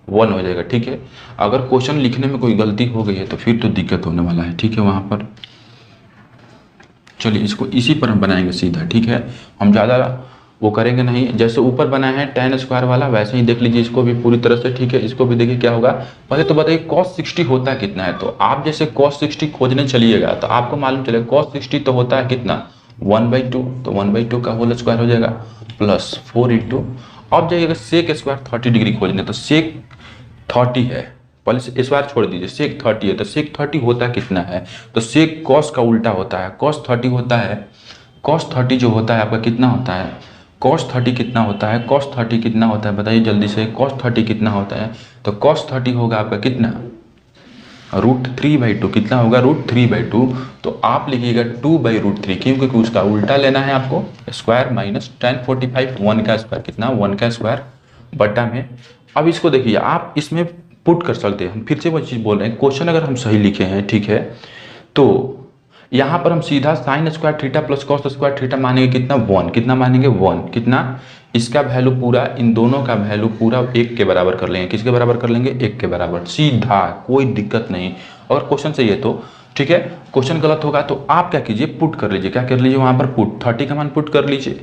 1 हो जाएगा, ठीक है। अगर क्वेश्चन लिखने में कोई गलती हो गई है तो फिर तो दिक्कत होने वाला है, ठीक है वहाँ पर। चलिए इसको इसी पर हम बनाएंगे सीधा, ठीक है। हम ज़्यादा वो करेंगे नहीं, जैसे ऊपर बनाया है tan स्क्वायर वाला वैसे ही देख लीजिए इसको भी पूरी तरह से, ठीक है। इसको भी देखिए क्या होगा, पहले तो बताइए cos 60 होता है कितना है। तो आप जैसे cos 60 खोजने चलिएगा तो आपको मालूम चलेगा cos 60 तो होता है कितना, 1/2, तो 1/2 का होल स्क्वायर हो जाएगा प्लस 4 इंटू, अब जाइएगा सेक स्क्वायर 30 डिग्री खोजने, तो सेक 30 है, पहले से इस बार छोड़ दीजिए, सेक 30 है, तो सेक 30 होता कितना है, तो सेक कॉस का उल्टा होता है, कॉस 30 होता है, कॉस 30 जो होता है आपका कितना होता है, कॉस 30 कितना होता है, कॉस 30 कितना होता है बताइए जल्दी से, कॉस 30 कितना होता है, तो कॉस 30 होगा आपका कितना, √3/2, कितना होगा, √3/2, तो आप लिखिएगा 2/√3, क्योंकि उसका उल्टा लेना है आपको, स्क्वायर माइनस tan 45, 1 का स्क्वायर कितना, 1 का स्क्वायर बटा में। अब इसको देखिए आप इसमें पुट कर सकते हैं, हम फिर से वो चीज़ बोल रहे हैं, क्वेश्चन अगर हम सही लिखे हैं, ठीक है, तो यहाँ पर हम सीधा sine square theta plus cos square theta मानेंगे कितना, 1, कितना मानेंगे 1, कितना, इसका वैल्यू पूरा, इन दोनों का वैल्यू पूरा 1 के बराबर कर लेंगे, किसके बराबर कर लेंगे, 1 के बराबर, सीधा, कोई दिक्कत नहीं। और क्वेश्चन सही है तो ठीक है, क्वेश्चन गलत होगा तो आप क्या कीजिए, पुट कर लीजिए, क्या कर लीजिए वहाँ पर पुट, 30 का मान पुट कर लीजिए,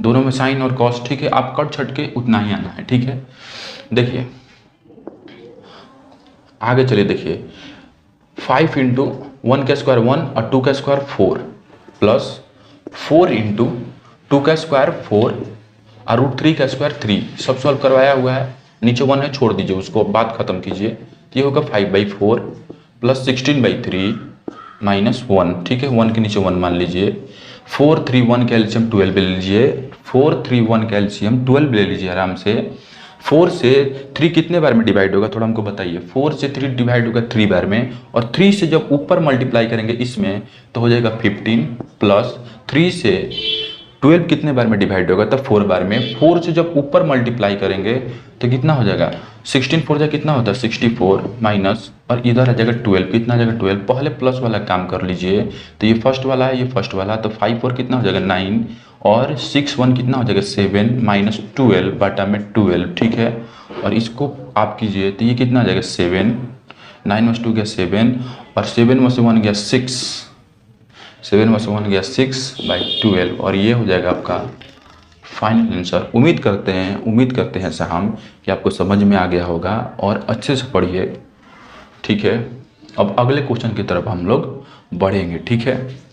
दोनों में साइन और कॉस, ठीक है। आप कट छट के उतना ही आना है, ठीक है। देखिए आगे चलिए, देखिए 5 इंटू 1 का स्क्वायर 1 और 2 का स्क्वायर 4 प्लस 4 इंटू 2 का स्क्वायर 4 और √3 का स्क्वायर 3, सब सॉल्व करवाया हुआ है, नीचे 1 है छोड़ दीजिए उसको, बात खत्म कीजिए, तो ये होगा 5/4 प्लस 16/3 माइनस 1, ठीक है, 1 के नीचे 1 मान लीजिए, 4 3 1 कैल्शियम 12 ले लीजिए, 4 3 1 कैल्शियम 12 ले लीजिए आराम से। 4 से 3 कितने बार में डिवाइड होगा थोड़ा हमको बताइए, 4 से 3 डिवाइड होगा 3 बार में, और 3 से जब ऊपर मल्टीप्लाई करेंगे इसमें तो हो जाएगा 15 प्लस 3 से 12 कितने बार में डिवाइड होगा, तब 4 बार में, 4 से जब ऊपर मल्टीप्लाई करेंगे तो कितना हो जाएगा, 16 4 जा कितना होता है 64 माइनस, और इधर आ जाएगा 12, कितना आ जाएगा 12, पहले प्लस वाला काम कर लीजिए, तो ये फर्स्ट वाला है, ये फर्स्ट वाला, तो 5 4 कितना हो जाएगा 9, और 6 1 कितना हो जाएगा 7 माइनस 12 बटा में 12, ठीक है। और इसको आप कीजिए तो ये कितना आ जाएगा 7, 9 + 2 क्या 7, और 7 में से 1 गया 6, 7 में से 1 गया 6/12 और ये हो जाएगा आपका फाइनल आंसर। उम्मीद करते हैं सर हम कि आपको समझ में आ गया होगा और अच्छे से पढ़िए, ठीक है। अब अगले क्वेश्चन की तरफ हम लोग बढ़ेंगे, ठीक है,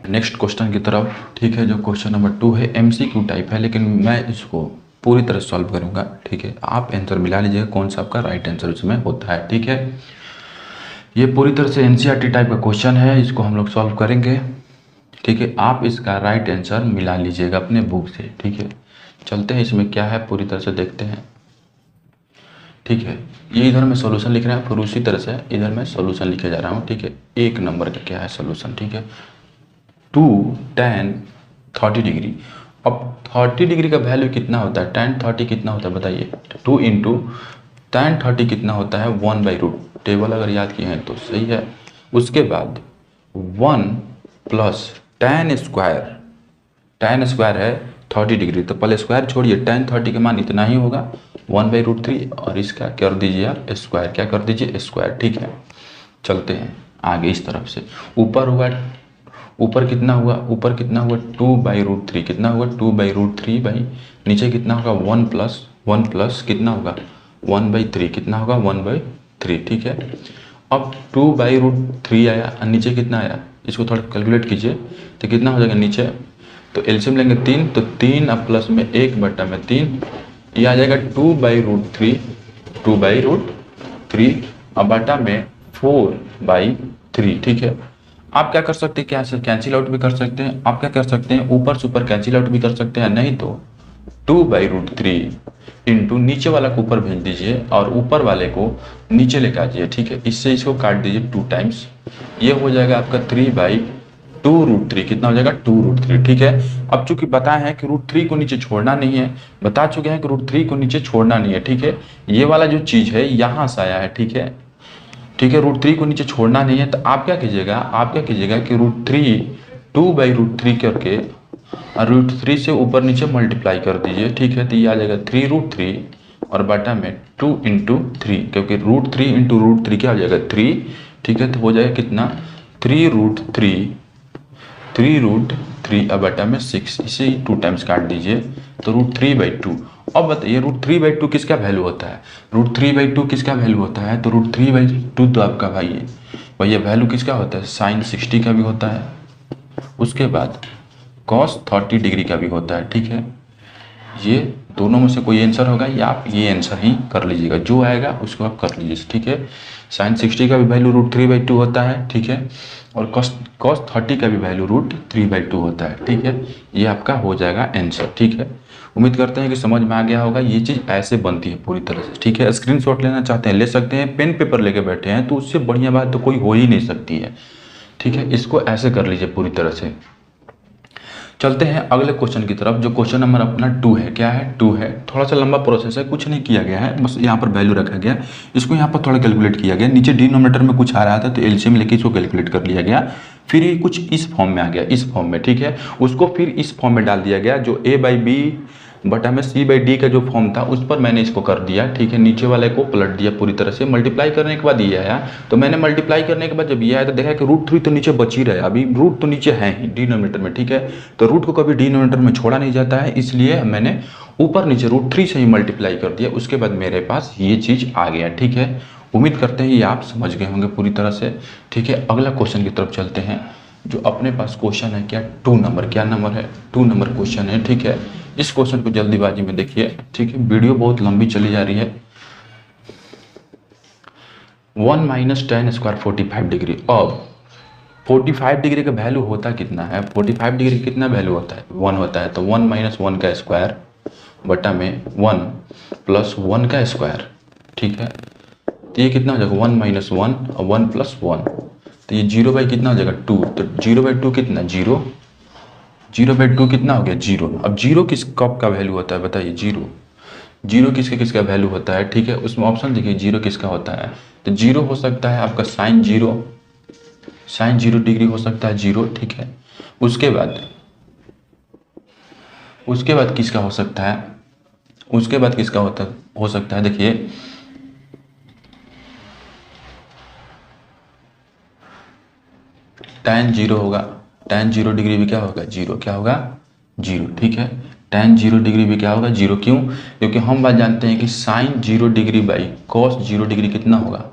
नेक्स्ट क्वेश्चन की तरफ, ठीक है। जो क्वेश्चन नंबर 2 है MCQ टाइप है, लेकिन मैं इसको पूरी तरह सॉल्व करूंगा, ठीक है। आप आंसर मिला लीजिएगा कौन सा आपका राइट आंसर उसमें होता है, ठीक है। ये पूरी तरह से NCERT टाइप का क्वेश्चन है, इसको हम लोग सॉल्व करेंगे, ठीक है। आप इसका राइट आंसर मिला लीजिएगा अपने बुक से, ठीक है। चलते हैं इसमें क्या है पूरी तरह से देखते हैं, ठीक है। ये इधर मैं सॉल्यूशन लिख रहा हूँ, फिर उसी तरह से इधर मैं सॉल्यूशन लिखे जा रहा हूँ, ठीक है। 1 नंबर का क्या है सॉल्यूशन, ठीक है। 2 tan 30 डिग्री। अब 30 डिग्री का वैल्यू कितना होता है, tan 30 कितना होता है बताइए। 2 इंटू tan 30 कितना होता है 1/√, टेबल अगर याद किए हैं तो सही है। उसके बाद 1 प्लस tan स्क्वायर है 30 डिग्री, तो पहले स्क्वायर छोड़िए, tan 30 का मान इतना ही होगा 1/√3 और इसका कर दीजिए आप स्क्वायर, क्या कर दीजिए स्क्वायर, ठीक है। चलते हैं आगे इस तरफ से, ऊपर कितना हुआ 2/√3, कितना हुआ 2/√3 बाई नीचे कितना होगा 1 प्लस कितना होगा 1/3, कितना होगा 1/3, ठीक है। अब 2/√3 आया और नीचे कितना आया, इसको थोड़ा कैलकुलेट कीजिए तो कितना हो जाएगा नीचे, तो एलसीएम लेंगे 3, तो 3 अब प्लस में 1/3, ये आ जाएगा 2/√3 अब बटा में 4/3, ठीक है। आप क्या कर सकते हैं, क्या कैंसिल आउट भी कर सकते हैं, आप क्या कर सकते हैं ऊपर से ऊपर कैंसिल आउट भी कर सकते हैं, नहीं तो 2/√3 इंटू नीचे वाला को ऊपर भेज दीजिए और ऊपर वाले को नीचे लेकर आइए, ठीक है। इससे इसको काट दीजिए 2 टाइम्स, ये हो जाएगा आपका 3/2√3, कितना हो जाएगा 2√3, ठीक है। अब चूंकि बताया है कि √3 को नीचे छोड़ना नहीं है, बता चुके हैं कि √3 को नीचे छोड़ना नहीं है, ठीक है। ये वाला जो चीज है यहाँ से आया है, ठीक है, ठीक है। √3 को नीचे छोड़ना नहीं है, तो आप क्या कीजिएगा कि √3 2/√3 करके √3 से ऊपर नीचे मल्टीप्लाई कर दीजिए, ठीक है। तो ये आ जाएगा 3√3 और बटा में 2 इंटू 3, क्योंकि √3 इंटू √3 क्या हो जाएगा 3, ठीक है। तो हो जाएगा कितना 3√3 अब बटा में 6, इसे 2 टाइम्स काट दीजिए तो √3/2। अब बताइए √3/2 किसका वैल्यू होता है, √3/2 किसका वैल्यू होता है, तो √3/2 तो आपका भैया वैल्यू किसका होता है, sin 60 का भी होता है, उसके बाद cos 30 डिग्री का भी होता है, ठीक है। ये दोनों में से कोई आंसर होगा या आप ये आंसर ही कर लीजिएगा, जो आएगा उसको आप कर लीजिए, ठीक है। sin 60 का भी वैल्यू √3/2 होता है, ठीक है, और cos 30 का भी वैल्यू √3/2 होता है, ठीक है। ये आपका हो जाएगा आंसर, ठीक है। उम्मीद करते हैं कि समझ में आ गया होगा, ये चीज़ ऐसे बनती है पूरी तरह से, ठीक है। स्क्रीनशॉट लेना चाहते हैं ले सकते हैं, पेन पेपर लेके बैठे हैं तो उससे बढ़िया बात तो कोई हो ही नहीं सकती है, ठीक है। इसको ऐसे कर लीजिए पूरी तरह से। चलते हैं अगले क्वेश्चन की तरफ, जो क्वेश्चन नंबर अपना 2 है, क्या है 2 है, थोड़ा सा लंबा प्रोसेस है, कुछ नहीं किया गया है, बस यहाँ पर वैल्यू रखा गया, इसको यहाँ पर थोड़ा कैलकुलेट किया गया, नीचे डिनोमिनेटर में कुछ आ रहा था तो एलसीएम लेके इसको कैलकुलेट कर लिया गया, फिर ये कुछ इस फॉर्म में आ गया, इस फॉर्म में, ठीक है। उसको फिर इस फॉर्म में डाल दिया गया, जो a/b बटा में c/d का जो फॉर्म था उस पर मैंने इसको कर दिया, ठीक है। नीचे वाले को पलट दिया पूरी तरह से, मल्टीप्लाई करने के बाद ये आया, तो मैंने मल्टीप्लाई करने के बाद जब ये आया तो देखा कि √3 तो नीचे बच ही रहा है, अभी रूट तो नीचे है ही डिनोमिनेटर में, ठीक है। तो रूट को कभी डिनोमिनेटर में छोड़ा नहीं जाता है, इसलिए मैंने ऊपर नीचे √3 से ही मल्टीप्लाई कर दिया, उसके बाद मेरे पास ये चीज़ आ गया, ठीक है। उम्मीद करते हैं ये आप समझ गए होंगे पूरी तरह से, ठीक है। अगला क्वेश्चन की तरफ चलते हैं, जो अपने पास क्वेश्चन है क्या 2 नंबर, क्या नंबर है 2 नंबर क्वेश्चन है, ठीक है। इस क्वेश्चन को जल्दीबाजी में देखिए, ठीक है, वीडियो बहुत लंबी चली जा रही है। 1 - tan² 45 डिग्री। अब 45 डिग्री का वैल्यू होता कितना है, 45 डिग्री कितना वैल्यू होता है 1 होता है, तो 1 - 1 का स्क्वायर बटा में 1 + 1 का स्क्वायर, ठीक है। तो ये कितना हो जाएगा 1 - 1 और 1 + 1, तो ये 0 कितना हो जाएगा 2, तो 0/2 कितना 0, 0/2 कितना हो गया 0। अब 0 किस कब का वैल्यू होता है बताइए, 0 किसका वैल्यू होता है, ठीक है। उसमें ऑप्शन देखिए 0 किसका होता है, तो 0 हो सकता है आपका sin 0 डिग्री हो सकता है 0, ठीक है। उसके बाद किसका हो सकता है, उसके बाद किसका हो सकता है, देखिए tan 0 होगा, tan 0 डिग्री भी क्या होगा, जीरो, क्या होगा, जीरो, ठीक है। tan 0 डिग्री भी क्या होगा, जीरो। क्यों? क्योंकि हम बात जानते हैं कि sin 0 degree by cos 0 degree कितना होगा,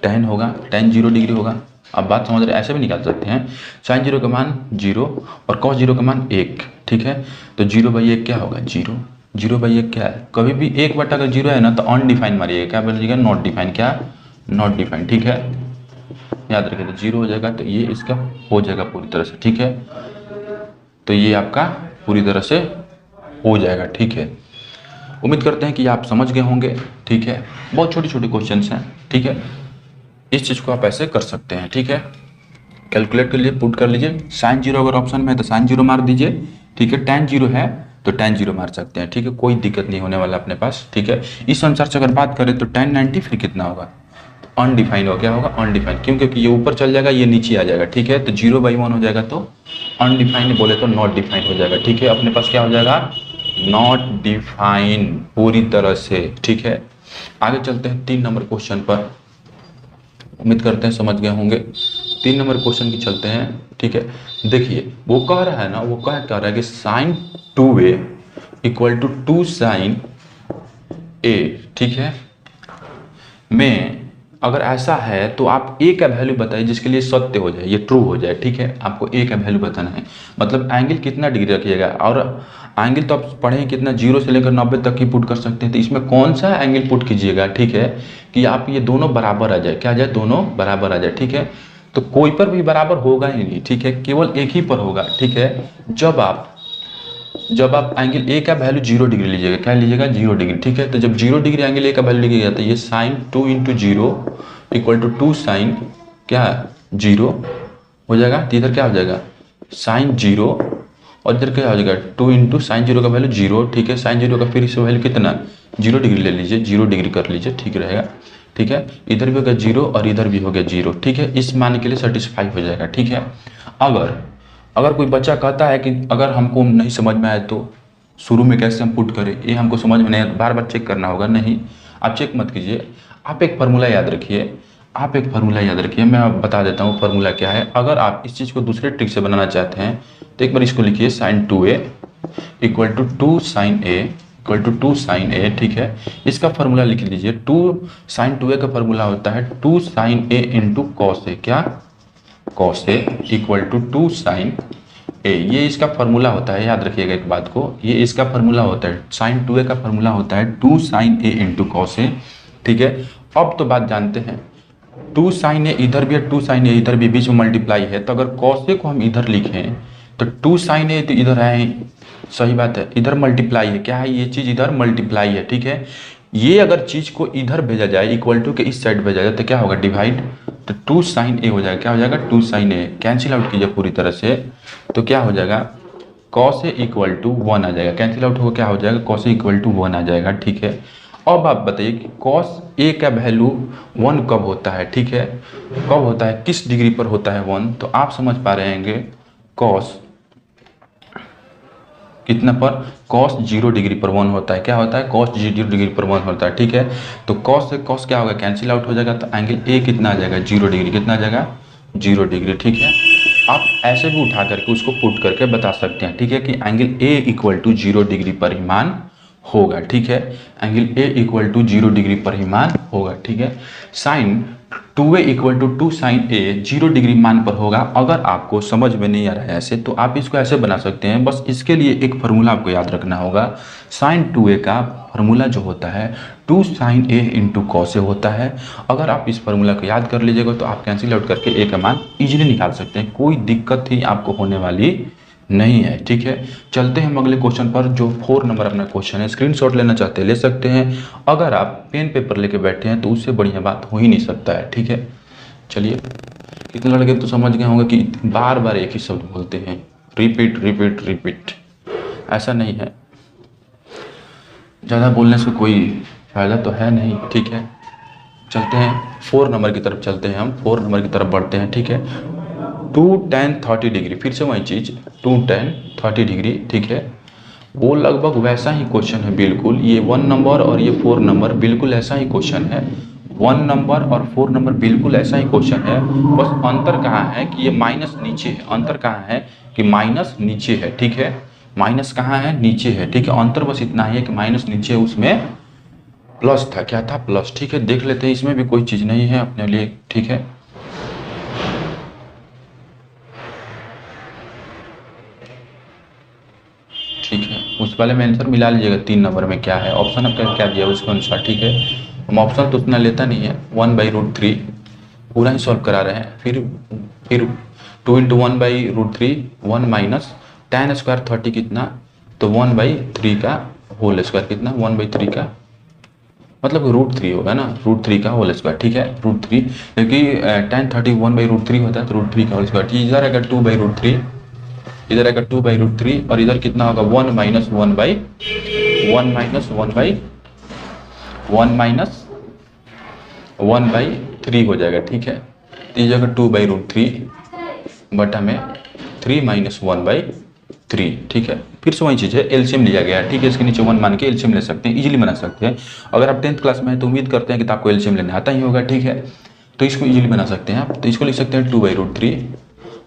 tan होगा, tan 0 डिग्री होगा। अब बात समझ रहे, ऐसे भी निकाल सकते हैं, sin 0 का मान 0 और cos 0 का मान 1, ठीक है। तो 0/1 क्या होगा, जीरो। 0/1 क्या है, कभी भी 1 अगर 0 है ना तो अनडिफाइन मारिएगा, क्या बोलिएगा, नॉट डिफाइन, क्या, नॉट डिफाइन, ठीक है। याद रखिए, तो 0 हो जाएगा तो ये इसका हो जाएगा पूरी तरह से, ठीक है। तो ये आपका पूरी तरह से हो जाएगा, ठीक है। उम्मीद करते हैं कि आप समझ गए होंगे, ठीक है। बहुत छोटे छोटे क्वेश्चंस हैं, ठीक है। इस चीज़ को आप ऐसे कर सकते हैं, ठीक है। कैलकुलेट के लिए पुट कर लीजिए, sin 0 अगर ऑप्शन में है तो sin 0 मार दीजिए, ठीक है। tan 0 है तो tan 0 मार सकते हैं, ठीक है। कोई दिक्कत नहीं होने वाला अपने पास, ठीक है। इस अनुसार से अगर बात करें तो tan 90 फिर कितना होगा, अनडिफाइंड हो, क्या होगा, अनडिफाइंड। क्यों? क्योंकि ये ऊपर चल जाएगा, ये नीचे आ जाएगा, ठीक है। तो 0/1 हो जाएगा तो अनडिफाइंड, बोले तो नॉट डिफाइंड हो जाएगा, ठीक है। अपने पास क्या हो जाएगा, नॉट डिफाइंड पूरी तरह से, ठीक है। आगे चलते हैं 3 नंबर क्वेश्चन पर। उम्मीद करते हैं समझ गए होंगे। 3 नंबर क्वेश्चन की चलते हैं, ठीक है। देखिए वो कह रहा है ना, वो कह रहा है कि sin 2a equal to 2 sin a, ठीक है। में अगर ऐसा है तो आप a का वैल्यू बताइए जिसके लिए सत्य हो जाए, ये ट्रू हो जाए, ठीक है। आपको a का वैल्यू बताना है, मतलब एंगल कितना डिग्री रखिएगा। और एंगल तो आप पढ़े कितना, 0 से लेकर 90 तक ही पुट कर सकते हैं। तो इसमें कौन सा एंगल पुट कीजिएगा, ठीक है, कि आप ये दोनों बराबर आ जाए, क्या आ जाए, दोनों बराबर आ जाए, ठीक है। तो कोई पर भी बराबर होगा ही नहीं, ठीक है, केवल एक ही पर होगा, ठीक है। जब आप एंगल ए का वैल्यू 0 डिग्री लीजिएगा, क्या लीजिएगा, 0 डिग्री, ठीक है। तो जब 0 डिग्री एंगल ए का वैल्यू लीजिएगा तो ये sin 2 × 0 इक्वल टू 2 sin क्या 0 हो जाएगा। तो इधर क्या हो जाएगा, sin 0 और इधर क्या हो जाएगा, 2 × sin 0 का वैल्यू 0, ठीक है। sin 0 का फिर इस वैल्यू कितना, 0 डिग्री ले लीजिए, 0 डिग्री कर लीजिए, ठीक रहेगा, ठीक है। इधर भी होगा 0 और इधर भी हो गया 0, ठीक है। इस मान के लिए सेटिस्फाई हो जाएगा, ठीक है। अगर कोई बच्चा कहता है कि अगर हमको नहीं समझ में आए तो शुरू में कैसे हम पुट करें, ये हमको समझ में नहीं, बार बार चेक करना होगा, नहीं, आप चेक मत कीजिए। आप एक फार्मूला याद रखिए, मैं आप बता देता हूँ फार्मूला क्या है। अगर आप इस चीज़ को दूसरे ट्रिक से बनाना चाहते हैं तो एक बार इसको लिखिए, sin 2a equal to 2 sin a equal to 2 sin a, ठीक है। इसका फार्मूला लिख लीजिए, 2 sin 2a का फार्मूला होता है 2 sin a × cos a, क्या, cos a equal to 2 sin a। ये इसका फार्मूला होता है, याद रखिएगा एक बात को, ये इसका फार्मूला होता है, sin 2a का फार्मूला होता है 2 sin a × cos a, ठीक है। अब तो बात जानते हैं, 2 sin a इधर भी है, 2 sin a इधर भी, बीच में मल्टीप्लाई है। तो अगर cos a को हम इधर लिखें तो 2 sin a तो इधर है, सही बात है, इधर मल्टीप्लाई है, क्या है, ये चीज़ इधर मल्टीप्लाई है, ठीक है। ये अगर चीज़ को इधर भेजा जाए, इक्वल टू के इस साइड भेजा जाए तो क्या होगा, डिवाइड, तो 2 sin a हो जाएगा, क्या हो जाएगा, 2 sin a, कैंसिल आउट कीजिए पूरी तरह से, तो क्या हो जाएगा, cos a इक्वल टू 1 आ जाएगा, कैंसिल आउट होगा, क्या हो जाएगा, cos a इक्वल टू 1 आ जाएगा, ठीक है। अब आप बताइए कि cos a का वैल्यू 1 कब होता है, ठीक है, कब होता है, किस डिग्री पर होता है 1, तो आप समझ पा रहे हैं, cos कितना पर, cos 0 डिग्री पर 1 होता है, क्या होता है, cos 0 डिग्री पर 1 होता है, ठीक है। तो cos से cos क्या होगा, कैंसिल आउट हो जाएगा, तो एंगल a कितना आ जाएगा, 0 डिग्री, कितना आ जाएगा, 0 डिग्री, ठीक है। आप ऐसे भी उठा करके उसको पुट करके बता सकते हैं, ठीक है, कि angle a equal to 0 degree पर ही मान होगा, ठीक है। Angle a equal to 0 degree पर ही मान होगा, ठीक है। sin 2a equal to 2 sin a 0 degree मान पर होगा। अगर आपको समझ में नहीं आ रहा है ऐसे, तो आप इसको ऐसे बना सकते हैं, बस इसके लिए एक फार्मूला आपको याद रखना होगा। sin 2a का फार्मूला जो होता है 2 sin a × cos a होता है। अगर आप इस फार्मूला को याद कर लीजिएगा तो आप कैंसिल आउट करके a का मान इजीली निकाल सकते हैं, कोई दिक्कत ही आपको होने वाली नहीं है, ठीक है। चलते हैं अगले क्वेश्चन पर, जो 4 नंबर अपना क्वेश्चन है। स्क्रीनशॉट लेना चाहते हैं ले सकते हैं, अगर आप पेन पेपर लेके बैठे हैं तो उससे बढ़िया बात हो ही नहीं सकता है, ठीक है। चलिए, कितने लड़के तो समझ गए होंगे कि बार बार एक ही शब्द बोलते हैं, रिपीट रिपीट रिपीट, ऐसा नहीं है, ज़्यादा बोलने से कोई फ़ायदा तो है नहीं, ठीक है। चलते हैं 4 नंबर की तरफ, चलते हैं हम 4 नंबर की तरफ बढ़ते हैं, ठीक है। 2 tan 30 डिग्री, फिर से वही चीज़, 2 tan 30 डिग्री, ठीक है। वो लगभग वैसा ही क्वेश्चन है बिल्कुल, ये 1 नंबर और ये 4 नंबर बिल्कुल ऐसा ही क्वेश्चन है, 1 नंबर और 4 नंबर बिल्कुल ऐसा ही क्वेश्चन है, बस अंतर कहाँ है कि ये माइनस नीचे है। अंतर कहाँ है कि माइनस नीचे है, ठीक है, माइनस कहाँ है, नीचे है, ठीक है। अंतर बस इतना ही है कि माइनस नीचे है, उसमें प्लस था, क्या था, प्लस, ठीक है। देख लेते हैं, इसमें भी कोई चीज़ नहीं है अपने लिए, ठीक है। ठीक है, उस वाले में आंसर मिला लीजिएगा 3 नंबर में क्या है, ऑप्शन आपका क्या दिया उसके अनुसार, ठीक है। हम ऑप्शन तो उतना लेता नहीं है, 1/√3 पूरा ही सॉल्व करा रहे हैं। फिर 2 × 1/√3 1 माइनस tan स्क्वायर 30 कितना, तो 1/3 का होल स्क्वायर कितना, 1/3 का मतलब √3 होगा ना, √3 का होल स्क्वायर, ठीक है, √3, क्योंकि tan 30 1/√3 होता है, तो √3 का होल स्क्वायर। इधर अगर 2/√3, इधर आएगा 2/√3 और इधर कितना होगा 1 माइनस 1/3 हो जाएगा, ठीक है। तो ये जगह 2/√3 बटा में 3 माइनस 1/3, ठीक है। फिर से वही चीज़ है, एलसीएम लिया गया है, ठीक है। इसके नीचे 1 मान के एलसीएम ले सकते हैं, इजीली बना सकते हैं। अगर आप 10th क्लास में हैं तो उम्मीद करते हैं कि आपको एलसीएम लेने आता ही होगा, ठीक है। तो इसको इजीली बना सकते हैं आप। तो इसको लिख सकते हैं 2/√3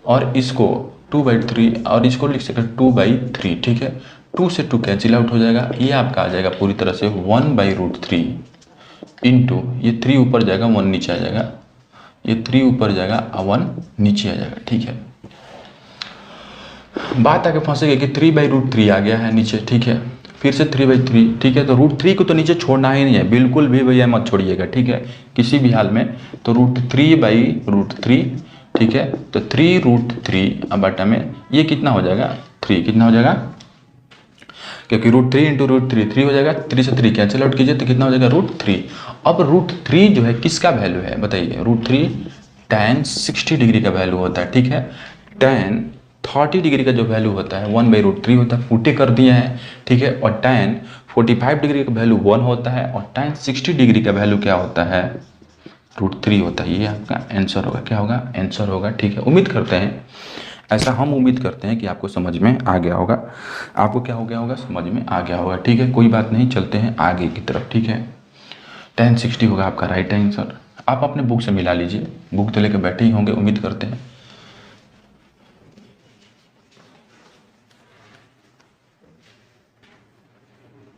और इसको 2/3 और इसको लिख सकते हैं 2/3, ठीक है। 2 से 2 कैंसिल आउट हो जाएगा, ये आपका आ जाएगा पूरी तरह से 1/√3 इंटू ये 3 ऊपर जाएगा 1 नीचे आ जाएगा, ये 3 ऊपर जाएगा 1 नीचे आ जाएगा, ठीक है। बात आगे फंसेगी कि 3/√3 आ गया है नीचे, ठीक है। फिर से 3/3, ठीक है। तो √3 को तो नीचे छोड़ना ही नहीं है, बिल्कुल भी भैया मत छोड़िएगा, ठीक है, किसी भी हाल में। तो √3/√3, ठीक है। तो 3√3 अब बटा में ये कितना हो जाएगा 3, कितना हो जाएगा, क्योंकि √3 इंटू √3 3 हो जाएगा, 3 से 3 कैंसिल आउट कीजिए तो कितना हो जाएगा √3। अब √3 जो है किसका वैल्यू है बताइए, √3 tan 60 डिग्री का वैल्यू होता है, ठीक है। tan 30 डिग्री का जो वैल्यू होता है 1/√3 होता है, फुटे कर दिया है, ठीक है। और tan 45 डिग्री का वैल्यू 1 होता है और tan 60 डिग्री का वैल्यू क्या होता है, √3 होता है। ये आपका आंसर होगा, क्या होगा, आंसर होगा, ठीक है। उम्मीद करते हैं, ऐसा हम उम्मीद करते हैं कि आपको समझ में आ गया होगा। आपको क्या हो गया होगा, समझ में आ गया होगा, ठीक है। कोई बात नहीं, चलते हैं आगे की तरफ, ठीक है। tan 60 होगा आपका राइट आंसर। आप अपने बुक से मिला लीजिए, बुक तो लेकर बैठे ही होंगे, उम्मीद करते हैं।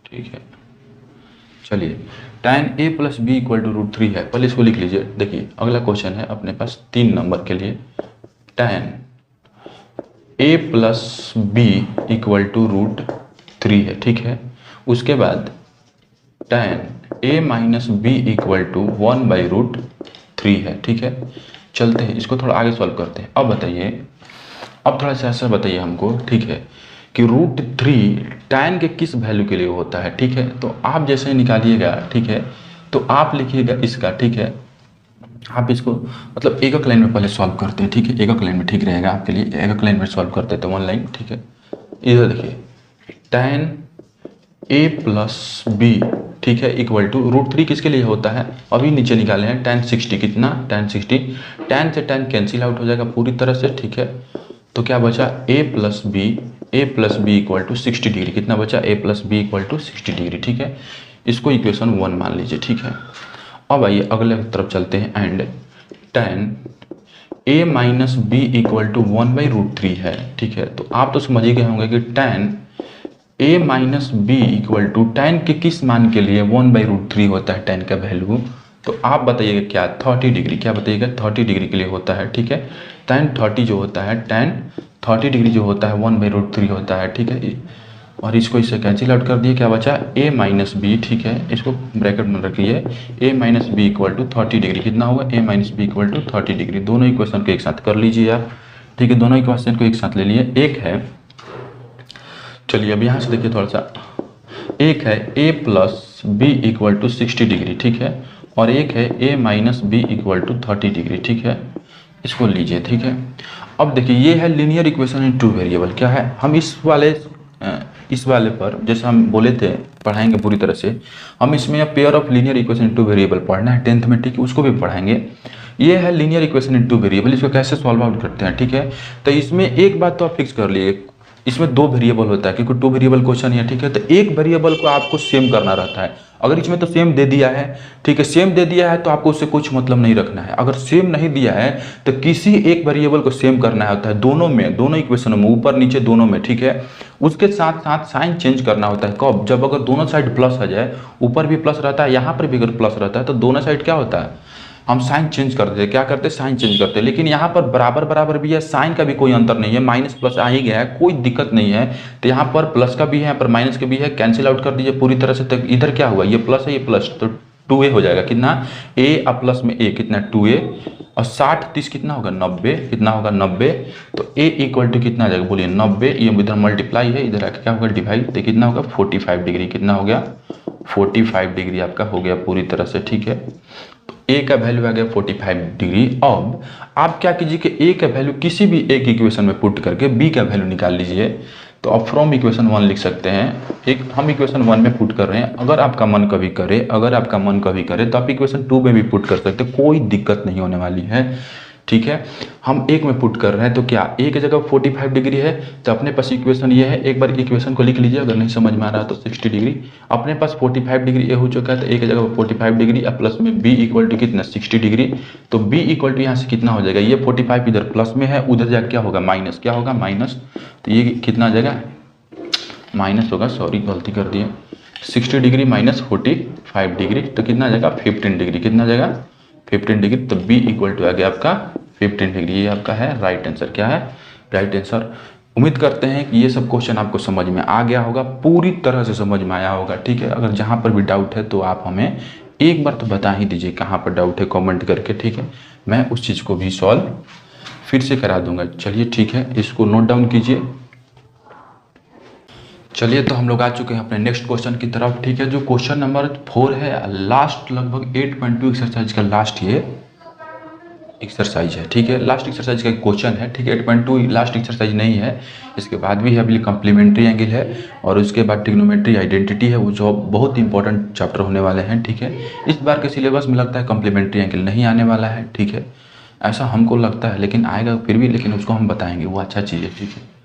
ठीक है, चलिए। tan a + b = √3 है, पहले इसको लिख लीजिए। देखिए अगला क्वेश्चन है अपने पास 3 नंबर के लिए, tan a + b = √3 है, ठीक है। उसके बाद tan a - b = 1/√3 है, ठीक है। चलते हैं इसको थोड़ा आगे सॉल्व करते हैं। अब बताइए, अब थोड़ा सा ऐसा बताइए हमको, ठीक है, कि √3 tan के किस वैल्यू के लिए होता है, ठीक है। तो आप जैसे ही निकालिएगा, ठीक है, तो आप लिखिएगा इसका, ठीक है। आप इसको मतलब एक लाइन में पहले सॉल्व करते हैं, ठीक है, एक लाइन में ठीक रहेगा आपके लिए। एक लाइन में सॉल्व करते हैं तो 1 लाइन, ठीक है। इधर देखिए tan a + b, ठीक है, इक्वल टू √3 किसके लिए होता है, अभी नीचे निकाले हैं tan 60, कितना tan 60, tan से tan कैंसिल आउट हो जाएगा पूरी तरह से, ठीक है। तो क्या बचा a + b = 60 डिग्री, कितना बचा a + b = 60 डिग्री, ठीक है। इसको इक्वेशन 1 मान लीजिए, ठीक है। अब आइए अगले तरफ चलते हैं, एंड tan a - b = 1/√3 है, ठीक है। तो आप तो समझ ही गए होंगे कि tan a - b = tan के किस मान के लिए 1/√3 होता है, tan का वैल्यू। तो आप बताइएगा क्या, 30 डिग्री, क्या बताइएगा 30 डिग्री के लिए होता है, ठीक है। tan 30 जो होता है, tan 30 डिग्री जो होता है 1/√3 होता है, ठीक है। और इसको इससे कैंसिल आउट कर दिए, क्या बचा a - b, ठीक है। इसको ब्रैकेट में रखिए, a - b = 30 डिग्री, कितना होगा a - b = 30 डिग्री। दोनों इक्वेशन को एक साथ कर लीजिए आप, ठीक है। दोनों इक्वेशन को एक साथ ले लिए। एक है, चलिए अब यहाँ से देखिए थोड़ा सा, एक है a + b = 60 डिग्री, ठीक है। और एक है a - b = 30 डिग्री, ठीक है। इसको लीजिए, ठीक है। अब देखिए ये है लीनियर इक्वेशन इन 2 वेरिएबल, क्या है, हम इस वाले पर जैसे हम बोले थे पढ़ाएंगे पूरी तरह से। हम इसमें pair of linear equation in 2 variable पढ़ना है 10th में, ठीक है, उसको भी पढ़ाएंगे। ये है लीनियर इक्वेशन इन 2 वेरिएबल, इसको कैसे सॉल्व आउट करते हैं, ठीक है। तो इसमें एक बात तो आप फिक्स कर लिए, इसमें 2 वेरिएबल होता है क्योंकि 2 वेरिएबल क्वेश्चन है, ठीक है। तो एक वेरिएबल को आपको सेम करना रहता है। अगर इसमें तो सेम दे दिया है, ठीक है, सेम दे दिया है तो आपको उससे कुछ मतलब नहीं रखना है। अगर सेम नहीं दिया है तो किसी एक वेरिएबल को सेम करना होता है, दोनों में, दोनों इक्वेशनों में, ऊपर नीचे दोनों में, ठीक है। उसके साथ साथ साइन चेंज करना होता है। कब? जब अगर दोनों साइड प्लस आ जाए, ऊपर भी प्लस रहता है, यहाँ पर भी अगर प्लस रहता है, तो दोनों साइड क्या होता है, हम साइन चेंज करते हैं। क्या करते हैं? साइन चेंज करते हैं। लेकिन यहाँ पर बराबर बराबर भी है, साइन का भी कोई अंतर नहीं है, माइनस प्लस आ ही गया है, कोई दिक्कत नहीं है। तो यहाँ पर प्लस का भी है, यहाँ पर माइनस का भी है, कैंसिल आउट कर दीजिए पूरी तरह से। तो इधर क्या हुआ, ये प्लस है, ये प्लस, तो 2a हो जाएगा। कितना? a और प्लस में a कितना? 2a। और 60 30 कितना होगा? 90। कितना होगा? 90। तो a इक्वल टू कितना आ जाएगा? बोलिए 90। ये इधर मल्टीप्लाई है, इधर आके क्या होगा? डिवाइड। तो कितना होगा? 45 डिग्री। कितना हो गया? 45 डिग्री आपका हो गया पूरी तरह से, ठीक है। ए का वैल्यू आ गया 45 डिग्री। अब आप क्या कीजिए कि ए का वैल्यू किसी भी एक इक्वेशन में पुट करके बी का वैल्यू निकाल लीजिए। तो अब फ्रॉम इक्वेशन 1 लिख सकते हैं। एक हम इक्वेशन 1 में पुट कर रहे हैं, अगर आपका मन कभी करे, तो आप इक्वेशन 2 में भी पुट कर सकते हैं, कोई दिक्कत नहीं होने वाली है, ठीक है। हम एक में पुट कर रहे हैं तो क्या ए की जगह 45 डिग्री है, तो अपने पास इक्वेशन ये है। एक बार इक्वेशन को लिख लीजिए, अगर नहीं समझ में आ रहा तो 60 डिग्री। अपने पास 45 डिग्री ए हो चुका है, तो ए की जगह 45 डिग्री और प्लस में बी इक्वल टू कितना? 60 डिग्री। तो बी इक्वल टू यहाँ से कितना हो जाएगा? ये 45 इधर प्लस में है, उधर जाकर क्या होगा? माइनस। क्या होगा? माइनस। तो ये कितना आ जाएगा? माइनस होगा, सॉरी गलती कर दिए। 60 डिग्री माइनस 45 डिग्री, तो कितना आ जाएगा? 15 डिग्री। कितना आ जाएगा? 15 डिग्री। तो बी इक्वल टू आ गया आपका 15 डिग्री। ये आपका है राइट आंसर। क्या है? Right answer. उम्मीद करते हैं कि ये सब क्वेश्चन आपको समझ में आ गया होगा, पूरी तरह से समझ में आया होगा, ठीक है। अगर जहाँ पर भी डाउट है तो आप हमें एक बार तो बता ही दीजिए कहाँ पर डाउट है, कमेंट करके, ठीक है। मैं उस चीज़ को भी सॉल्व फिर से करा दूंगा। चलिए ठीक है, इसको नोट डाउन कीजिए। चलिए तो हम लोग आ चुके हैं अपने नेक्स्ट क्वेश्चन की तरफ, ठीक है। जो क्वेश्चन नंबर 4 है, लास्ट लगभग 8.2 एक्सरसाइज का लास्ट ये एक्सरसाइज है, ठीक है। लास्ट एक्सरसाइज का क्वेश्चन है, ठीक है। 8.2 लास्ट एक्सरसाइज नहीं है, इसके बाद भी है अभी कम्प्लीमेंट्री एंगल है, और उसके बाद ट्रिग्नोमेट्री आइडेंटिटी है, वो जो बहुत इंपॉर्टेंट चैप्टर होने वाले हैं, ठीक है। इस बार के सिलेबस में लगता है कम्प्लीमेंट्री एंगल नहीं आने वाला है, ठीक है, ऐसा हमको लगता है, लेकिन आएगा फिर भी, लेकिन उसको हम बताएंगे, वो अच्छा चीज़ है, ठीक है।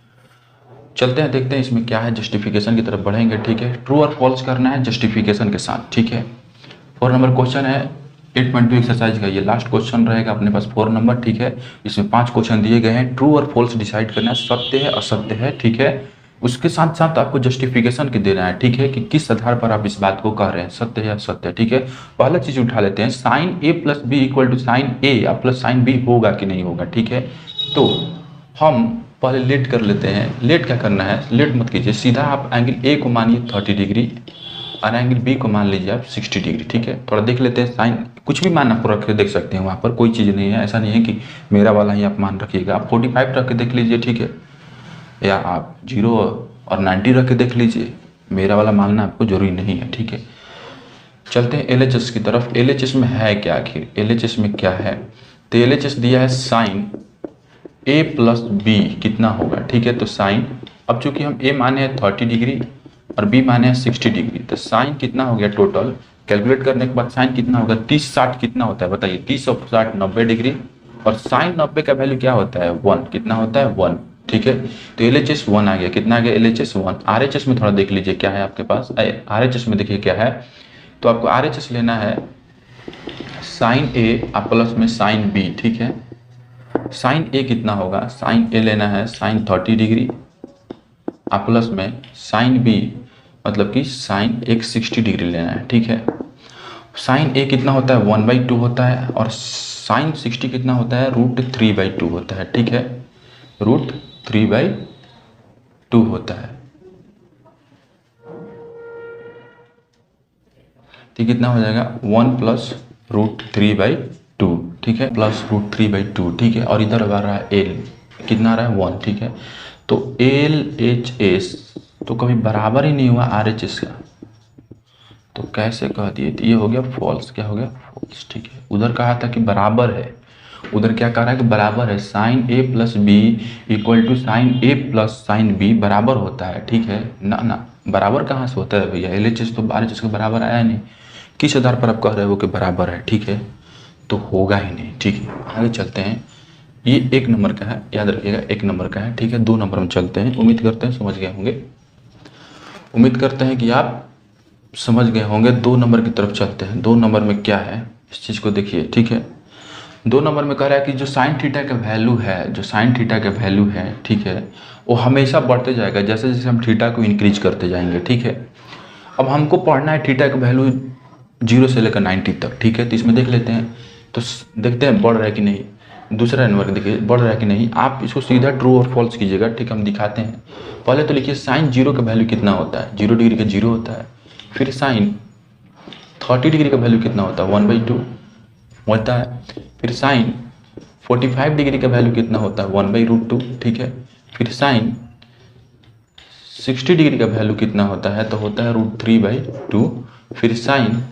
चलते हैं, देखते हैं इसमें क्या है, जस्टिफिकेशन की तरफ बढ़ेंगे, ठीक है। ट्रू और फॉल्स करना है जस्टिफिकेशन के साथ, ठीक है। 4 नंबर क्वेश्चन है 8.2 एक्सरसाइज का, ये लास्ट क्वेश्चन रहेगा अपने पास 4 नंबर, ठीक है। इसमें 5 क्वेश्चन दिए गए हैं, ट्रू और फॉल्स डिसाइड करना है, सत्य है असत्य है, ठीक है। उसके साथ साथ आपको जस्टिफिकेशन के देना है, ठीक है, कि किस आधार पर आप इस बात को कह रहे हैं, सत्य है या असत्य, ठीक है। पहला चीज उठा लेते हैं, sine A plus B equal to sine A या प्लस साइन बी होगा कि नहीं होगा, ठीक है। तो हम पहले लेट कर लेते हैं। लेट क्या करना है? लेट मत कीजिए, सीधा आप एंगल ए को मानिए 30 डिग्री और एंगल बी को मान लीजिए आप 60 डिग्री, ठीक है। थोड़ा देख लेते हैं, साइन कुछ भी मान आप रख के देख सकते हैं, वहाँ पर कोई चीज़ नहीं है, ऐसा नहीं है कि मेरा वाला ही आप मान रखिएगा। आप 45 रख के देख लीजिए, ठीक है, या आप 0 और 90 रख के देख लीजिए, मेरा वाला मानना आपको जरूरी नहीं है, ठीक है। चलते हैं LHS की तरफ। LHS में है क्या आखिर? LHS में क्या है? तो LHS दिया है साइन a प्लस बी कितना होगा, ठीक है। तो साइन, अब चूंकि हम a माने हैं 30 डिग्री और b माने हैं 60 डिग्री, तो साइन कितना हो गया टोटल? कैलकुलेट करने के बाद साइन कितना होगा? 30 60 कितना होता है बताइए? 30 और 60 90 डिग्री, और साइन 90 का वैल्यू क्या होता है? 1। कितना होता है? 1, ठीक है। तो LHS 1 आ गया। कितना आ गया? LHS 1। RHS में थोड़ा देख लीजिए क्या है आपके पास। RHS में देखिए क्या है, तो आपको RHS लेना है साइन a प्लस में साइन b, ठीक है। साइन a कितना होगा? साइन a लेना है साइन 30 डिग्री प्लस में साइन b, मतलब कि साइन एक 60 डिग्री लेना है, ठीक है। साइन a कितना होता है? 1/2 होता है, और साइन 60 कितना होता है? √3/2 होता है, ठीक है, √3/2 होता है। तो कितना हो जाएगा? 1 प्लस √3/2, ठीक है, प्लस √3/2, ठीक है। और इधर आ रहा है l, कितना आ रहा है? 1, ठीक है। तो LHS तो कभी बराबर ही नहीं हुआ RHS का, तो कैसे कह दिए? तो ये हो गया फॉल्स। क्या हो गया? फॉल्स, ठीक है। उधर कहा था कि बराबर है, उधर क्या कह रहा है कि बराबर है, sine a plus B equal to sine a plus sine b बराबर होता है, ठीक है ना। ना, बराबर कहाँ से होता है भैया? LHS तो RHS के बराबर आया नहीं। किस आधार पर आप कह रहे हो कि बराबर है, ठीक है, तो होगा ही नहीं, ठीक है। आगे चलते हैं। ये 1 नंबर का है, याद रखिएगा 1 नंबर का है, ठीक है। 2 नंबर में चलते हैं, उम्मीद करते हैं समझ गए होंगे, उम्मीद करते हैं कि आप समझ गए होंगे। 2 नंबर की तरफ चलते हैं। 2 नंबर में क्या है इस चीज़ को देखिए, ठीक है। 2 नंबर में कह रहा है कि जो साइन थीटा का वैल्यू है, जो साइन थीटा का वैल्यू है, ठीक है, वो हमेशा बढ़ते जाएगा जैसे जैसे हम थीटा को इंक्रीज करते जाएंगे, ठीक है। अब हमको पढ़ना है थीटा का वैल्यू 0 से लेकर 90 तक, ठीक है। तो इसमें देख लेते हैं, तो देखते हैं बढ़ रहा है कि नहीं। दूसरा नंबर देखिए बढ़ रहा है कि नहीं। आप इसको सीधा ट्रू और फॉल्स कीजिएगा, ठीक है, हम दिखाते हैं। पहले तो लिखिए साइन 0 का वैल्यू कितना होता है, 0 डिग्री का 0 होता है। फिर साइन 30 डिग्री का वैल्यू कितना होता है, 1/2 होता है। फिर साइन 45 डिग्री का वैल्यू कितना होता है, 1/√2, ठीक है। फिर साइन 60 डिग्री का वैल्यू कितना होता है, तो होता है √3/2। फिर साइन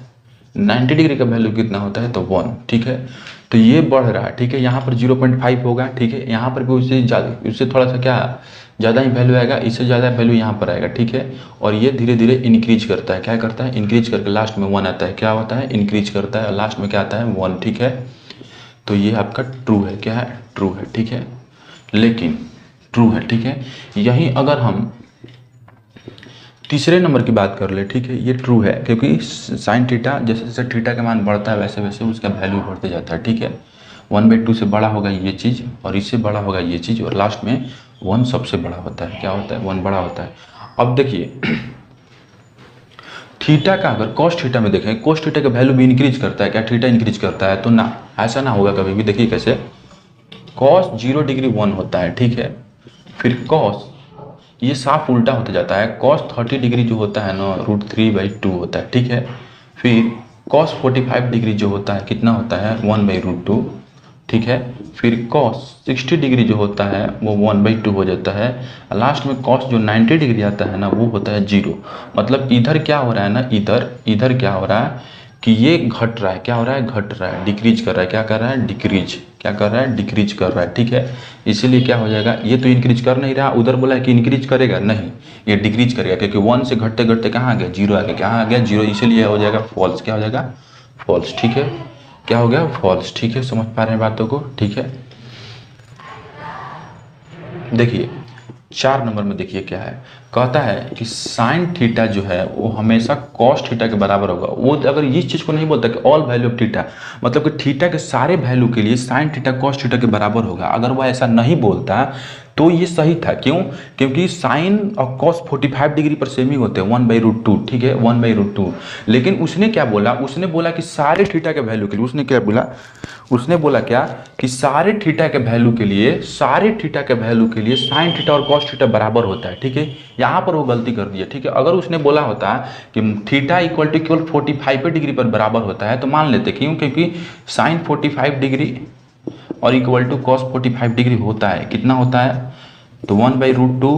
90 डिग्री का वैल्यू कितना होता है, तो 1, ठीक है। तो ये बढ़ रहा है, ठीक है। यहाँ पर 0.5 होगा, ठीक है। यहाँ पर भी उससे ज़्यादा, उससे थोड़ा सा क्या ज़्यादा ही वैल्यू आएगा, इससे ज़्यादा वैल्यू यहाँ पर आएगा, ठीक है। और ये धीरे धीरे इंक्रीज करता है, क्या करता है, इंक्रीज करके लास्ट में 1 आता है। क्या होता है, इंक्रीज करता है और लास्ट में क्या आता है, 1, ठीक है। तो ये आपका ट्रू है, क्या है, ट्रू है, ठीक है। लेकिन ट्रू है, ठीक है। यहीं अगर हम तीसरे नंबर की बात कर ले, ठीक है, ये ट्रू है क्योंकि साइन थीटा जैसे जैसे थीटा का मान बढ़ता है वैसे वैसे उसका वैल्यू बढ़ते जाता है, ठीक है। 1/2 से बड़ा होगा ये चीज़ और इससे बड़ा होगा ये चीज़ और लास्ट में 1 सबसे बड़ा होता है। क्या होता है, 1 बड़ा होता है। अब देखिए थीटा का अगर कॉस थीटा में देखें, कॉस थीटा का वैल्यू भी इंक्रीज करता है, क्या थीटा इंक्रीज करता है, तो ना, ऐसा ना होगा कभी भी। देखिए कैसे, कॉस 0 डिग्री 1 होता है, ठीक है। फिर कॉस ये साफ उल्टा होते जाता है, कॉस 30 डिग्री जो होता है ना √3/2 होता है, ठीक है। फिर कॉस 45 डिग्री जो होता है कितना होता है, 1/√2, ठीक है। फिर कॉस 60 डिग्री जो होता है वो 1/2 हो जाता है। लास्ट में कॉस जो 90 डिग्री आता है ना वो होता है 0। मतलब इधर क्या हो रहा है ना, इधर क्या हो रहा है कि ये घट रहा है, क्या हो रहा है, घट रहा है, डिक्रीज कर रहा है। क्या कर रहा है, डिक्रीज, क्या कर रहा है, डिक्रीज कर रहा है, ठीक है। इसीलिए क्या हो जाएगा, ये तो इंक्रीज कर नहीं रहा, उधर बोला है कि इंक्रीज करेगा, नहीं, ये डिक्रीज करेगा क्योंकि 1 से घटते घटते कहाँ आ गया, 0 आ गया, कहाँ आ गया, 0। इसीलिए हो जाएगा फॉल्स, क्या हो जाएगा, फॉल्स, ठीक है। क्या हो गया, फॉल्स, ठीक है। समझ पा रहे हैं बातों को, ठीक है। देखिए 4 नंबर में देखिए क्या है, कहता है कि साइन थीटा जो है वो हमेशा कॉस थीटा के बराबर होगा। वो अगर इस चीज़ को नहीं बोलता कि ऑल वैल्यू ऑफ थीटा, मतलब कि थीटा के सारे वैल्यू के लिए साइन थीटा कॉस थीटा के बराबर होगा, अगर वो ऐसा नहीं बोलता तो ये सही था। क्यों, क्योंकि साइन और कॉस 45 डिग्री पर सेम ही होते हैं, 1/√2, ठीक है, 1/√2। लेकिन उसने क्या बोला, उसने बोला कि सारे थीटा के वैल्यू के लिए, उसने क्या बोला, उसने बोला क्या कि सारे थीटा के वैल्यू के लिए, सारे थीटा के वैल्यू के लिए साइन थीटा और कॉस थीटा बराबर होता है, ठीक है। यहाँ पर वो गलती कर दिया, ठीक है। अगर उसने बोला होता कि थीटा इक्वल टू केवल 45 डिग्री पर बराबर होता है तो मान लेते, क्यों, क्योंकि साइन 45 डिग्री और इक्वल टू कॉस 45 डिग्री होता है, कितना होता है, तो 1/√2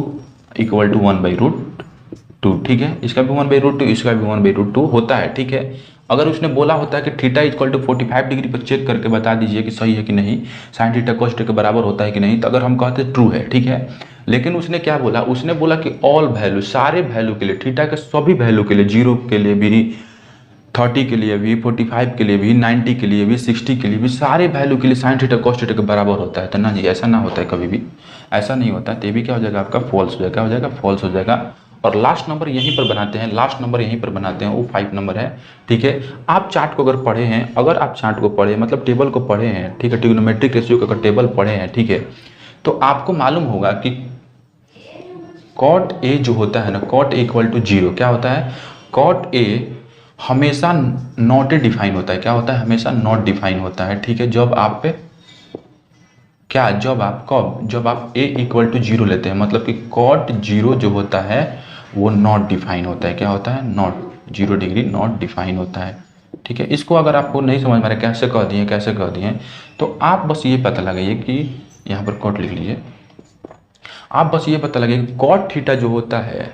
इक्वल टू 1/√2, ठीक है। इसका भी 1/√2, इसका भी 1/√2 होता है, ठीक है। अगर उसने बोला होता है कि थीटा इक्वल टू 45 डिग्री पर चेक करके बता दीजिए कि सही है कि नहीं, साइन थीटा कॉस थीटा के बराबर होता है कि नहीं, तो अगर हम कहते ट्रू है, ठीक है। लेकिन उसने क्या बोला, उसने बोला कि ऑल वैल्यू, सारे वैल्यू के लिए, थीटा के सभी वैल्यू के लिए, 0 के लिए भी, 30 के लिए भी, 45 के लिए भी, 90 के लिए भी, 60 के लिए भी, सारे वैल्यू के लिए साइन थीटा कॉस थीटा के बराबर होता है। तो ना जी, ऐसा ना होता है, कभी भी ऐसा नहीं होता। तो ये भी क्या हो जाएगा आपका, फॉल्स हो जाएगा, हो जाएगा, फॉल्स हो जाएगा। और लास्ट नंबर यहीं पर बनाते हैं, लास्ट नंबर यहीं पर बनाते हैं, वो 5 नंबर है, ठीक है। आप चार्ट को अगर पढ़े हैं, अगर आप चार्ट को पढ़े मतलब टेबल को पढ़े हैं, ठीक है, ट्रिग्नोमेट्रिक रेशियो का अगर टेबल पढ़े हैं, ठीक है, तो आपको मालूम होगा कि कॉट ए जो होता है ना, कॉट ए इक्वल टू 0, क्या होता है, कॉट ए हमेशा नॉट डिफाइन होता है। क्या होता है, हमेशा नॉट डिफाइन होता है, ठीक है। जब आप क्या, जब आप कब, जब आप a इक्वल टू 0 लेते हैं, मतलब कि कॉट 0 जो होता है वो नॉट डिफाइन होता है। क्या होता है, नॉट, 0 डिग्री नॉट डिफाइन होता है, ठीक है। इसको अगर आपको नहीं समझ में आ रहा कैसे कह दिए, कैसे कह दिए, तो आप बस ये पता लगाइए कि यहाँ पर कॉट लिख लीजिए, आप बस ये पता लगाइए कि कॉट थीटा जो होता है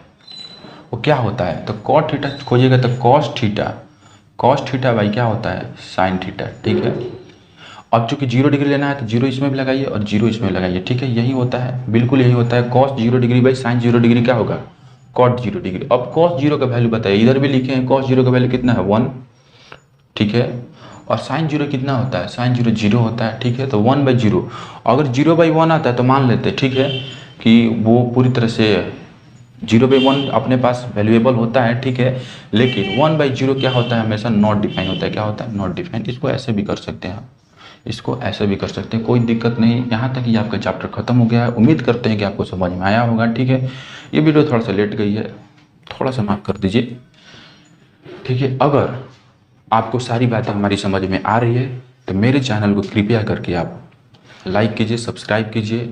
वो क्या होता है, तो कॉट थीटा खोजिएगा तो कॉस थीटा, कॉस थीटा भाई क्या होता है, साइन थीटा, ठीक है। अब चूंकि 0 डिग्री लेना है तो 0 इसमें भी लगाइए और 0 इसमें लगाइए, ठीक है। यही होता है, बिल्कुल यही होता है। Cos 0 degree by sine 0 degree क्या होगा, कॉट 0 डिग्री। अब कॉस 0 का वैल्यू बताइए, इधर भी लिखे हैं, कॉस 0 का वैल्यू कितना है, 1, ठीक है। और साइन जीरो कितना होता है, साइन जीरो जीरो होता है, ठीक है। तो 1/0, अगर 0/1 आता है तो मान लेते हैं, ठीक है, कि वो पूरी तरह से 0/1 अपने पास वैल्यूएबल होता है, ठीक है। लेकिन 1/0 क्या होता है, हमेशा नॉट डिफाइन होता है। क्या होता है, नॉट डिफाइन। इसको ऐसे भी कर सकते हैं, इसको ऐसे भी कर सकते हैं, कोई दिक्कत नहीं। यहाँ तक ही आपका चैप्टर खत्म हो गया है। उम्मीद करते हैं कि आपको समझ में आया होगा, ठीक है। ये वीडियो थोड़ा सा लेट गई है, थोड़ा सा माफ़ कर दीजिए, ठीक है। अगर आपको सारी बातें हमारी समझ में आ रही है तो मेरे चैनल को कृपया करके आप लाइक कीजिए, सब्सक्राइब कीजिए